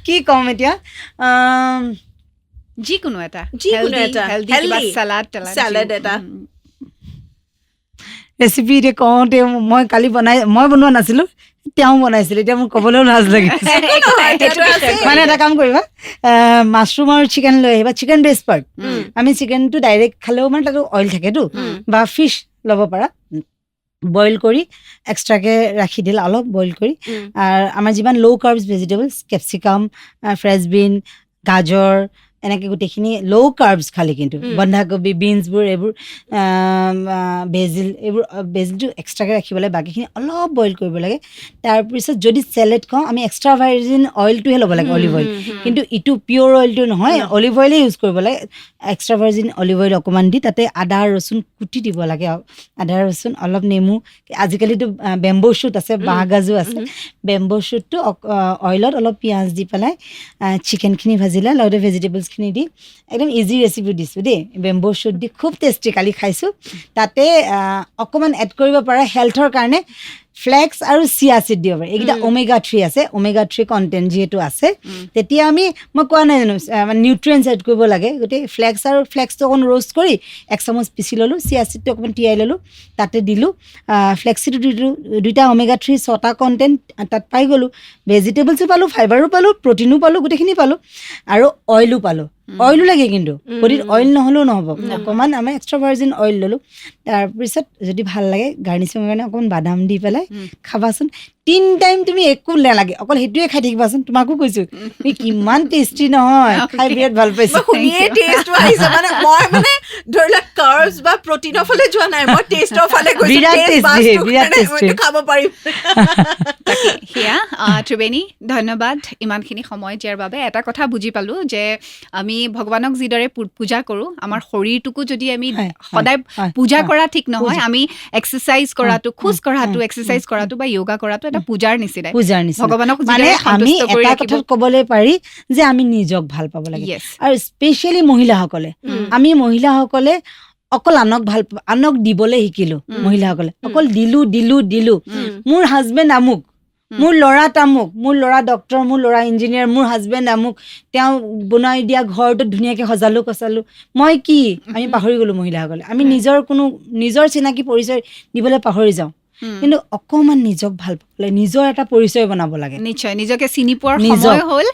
কি ক'ম এতিয়া যিকোনো এটা চালাড এটা ৰেচিপি এতিয়া কওঁতে মই কালি মই বনোৱা নাছিলোঁ তেওঁ বনাইছিল এতিয়া মোৰ ক'বলৈও লাজ লাগিছে মানে এটা কাম কৰিবা মাছৰুম আৰু চিকেন লৈ আহিবা চিকেন ব্ৰেষ্ট পাৰ্ট আমি চিকেনটো ডাইৰেক্ট খালেও মানে তাতো অইল থাকেতো বা ফিছ ল'ব পাৰা বইল কৰি এক্সট্ৰাকৈ ৰাখি দিলে অলপ বইল কৰি আৰু আমাৰ যিমান low' carbs vegetables capsicum french bean গাজৰ এনেকৈ গোটেইখিনি ল' কাৰ্বছ খালি কিন্তু বন্ধাকবি বিনছবোৰ এইবোৰ বেজিলটো এক্সট্ৰাকৈ ৰাখিব লাগে বাকীখিনি অলপ বইল কৰিব লাগে তাৰপিছত যদি চেলেড খাওঁ আমি এক্সট্ৰা ভাৰ্জিন অইলটোহে ল'ব লাগে অলিভ অইল কিন্তু ইটো পিয়'ৰ অইলটো নহয় অলিভ অইলেই ইউজ কৰিব লাগে এক্সট্ৰা ভাৰ্জিন অলিভ অইল অকণমান দি তাতে আদা ৰচুন কুটি দিব লাগে আদা ৰচুন অলপ নেমু আজিকালিতো বেম্বো শ্বুট আছে বাঁহগাজো আছে বেম্বো শ্বুটটো অইলত অলপ পিঁয়াজ দি পেলাই চিকেনখিনি ভাজিলে লগতে ভেজিটেবলছ দি একদম ইজি ৰেচিপি দিছোঁ দেই বেম্বো শ্বুট দি খুব টেষ্টি কালি খাইছোঁ তাতে অকণমান এড কৰিব পাৰে হেল্থৰ কাৰণে ফ্লেক্স আৰু চিয়া চিড দিব পাৰে এইকেইটা ওমেগা 3 আছে ওমেগা 3 কণ্টেণ্ট যিহেতু আছে তেতিয়া মই কোৱা নাই জানো নিউট্ৰিয়েণ্টছ এড কৰিব লাগে গতিকে ফ্লেক্সটো অকণ ৰ'ষ্ট কৰি 1 চামুচ পিচি ল'লোঁ চিয়া চিডটো অকণমান তিয়াই ল'লোঁ তাতে দিলোঁ ফ্লেক্সিটো দিলোঁ দুইটা ওমেগা 3 6টা কণ্টেণ্ট তাত পাই গ'লোঁ ভেজিটেবলছো পালোঁ ফাইবাৰো পালোঁ প্ৰটিনো পালোঁ গোটেইখিনি পালোঁ আৰু অইলো পালোঁ অইলো লাগে কিন্তু বডিত অইল নহ'লেও নহ'ব অকণমান আমি এক্সট্ৰা ভাৰ্জিন অইল ল'লোঁ তাৰপিছত যদি ভাল লাগে গাৰ্নিচিঙৰ কাৰণে অকণমান বাদাম দি পেলাই খাবাচোন 3 টাইম তুমি একো নালাগে অকল সেইটোৱে খাই থাকিবাচোন তোমাকো কৈছোঁ তুমি কিমান টেষ্টি নহয় খাই বিৰাট ভাল পাইছোঁ শুনিয়ে টেষ্ট আহিছে মানে মই মানে ধৰি লওক কাৰ্বছ বা প্ৰটিনৰ ফালে যোৱা নাই মই টেষ্টৰ ফালে গৈছোঁ বিৰাট টেষ্টি খাব পাৰিম সেয়া ত্ৰিবেণী ধন্যবাদ ইমানখিনি সময় দিয়াৰ বাবে এটা কথা বুজি পালোঁ যে আমি ভগৱানক যিদৰে পূজা কৰোঁ আমাৰ শৰীৰটোকো যদি আমি সদায় পূজা কৰা ঠিক নহয় আমি এক্সাৰচাইজ কৰাটো খোজ কঢ়াটো এক্সাৰচাইজ কৰাটো বা য়োগা কৰাটো এটা পূজাৰ নিচিনাই ভগৱানক মানে আমি এটা কথা ক'বলৈ পাৰি যে আমি নিজক ভাল পাব লাগে আৰু স্পেচিয়েলি মহিলাসকলে আমি মহিলাসকলে অকল আনক দিবলৈ শিকিলোঁ মহিলাসকলে অকল দিলোঁ মোৰ হাজবেণ্ড আমুক মোৰ ল'ৰা তামুক মোৰ ল'ৰা ডক্তৰ মোৰ ল'ৰা ইঞ্জিনিয়াৰ মোৰ হাজবেণ্ড আমুক তেওঁ বনাই দিয়া ঘৰটো ধুনীয়াকৈ সজালোঁ কচালোঁ মই কি আমি পাহৰি গ'লোঁ মহিলাসকলে আমি নিজৰ চিনাকি পৰিচয় দিবলৈ পাহৰি যাওঁ কিন্তু অকণমান নিজক ভাল পাবলৈ নিজৰ এটা পৰিচয় বনাব লাগে নিশ্চয় নিজকে চিনি পোৱাৰ সময় হ'ল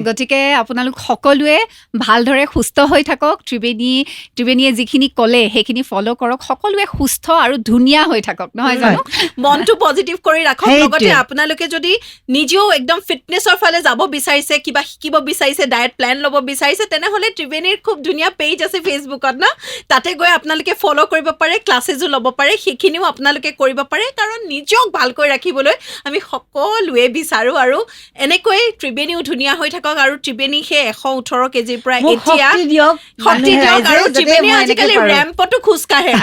গতিকে আপোনালোক সকলোৱে ভালদৰে সুস্থ হৈ থাকক ত্ৰিবেণীয়ে যিখিনি ক'লে সেইখিনি ফ'ল' কৰক সকলোৱে সুস্থ আৰু ধুনীয়া হৈ থাকক নহয় জানো মনটো পজিটিভ কৰি ৰাখক লগতে আপোনালোকে যদি নিজেও একদম ফিটনেছৰ ফালে যাব বিচাৰিছে কিবা শিকিব বিচাৰিছে ডায়েট প্লেন ল'ব বিচাৰিছে তেনেহ'লে ত্ৰিবেণীৰ খুব ধুনীয়া পেজ আছে ফেচবুকত ন তাতে গৈ আপোনালোকে ফ'ল' কৰিব পাৰে ক্লাছেছো ল'ব পাৰে সেইখিনিও আপোনালোকে কৰিব পাৰে কাৰণ নিজক ভালকৈ ৰাখিবলৈ আমি সকলোৱে বিচাৰোঁ আৰু এনেকৈ ত্ৰিবেণীও ধুনীয়া হৈ থাকক আৰু ত্ৰিবেণী সেই 118 কেজিৰ পৰা এতিয়া শক্তি দিয়ক আৰু ত্ৰিবেণী আজিকালি ৰেম্পতো খোজকাঢ়ে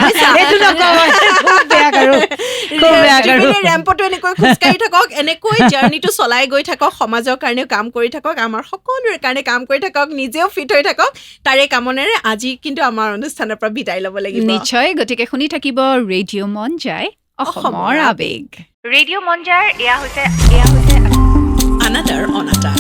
ৰেম্পতো এনেকৈ খোজকাঢ়ি থাকক এনেকৈ জাৰ্ণিটো চলাই গৈ থাকক সমাজৰ কাৰণেও কাম কৰি থাকক আমাৰ সকলোৰে কাৰণে কাম কৰি থাকক নিজেও ফিট হৈ থাকক তাৰে কামনেৰে আজি কিন্তু আমাৰ অনুষ্ঠানৰ পৰা বিদায় ল'ব লাগিব নিশ্চয় গতিকে শুনি থাকিব ৰেডিঅ' মন যায় অসমৰ আবেগ ৰেডিঅ' মন যায় এয়া হৈছে Another on a tar.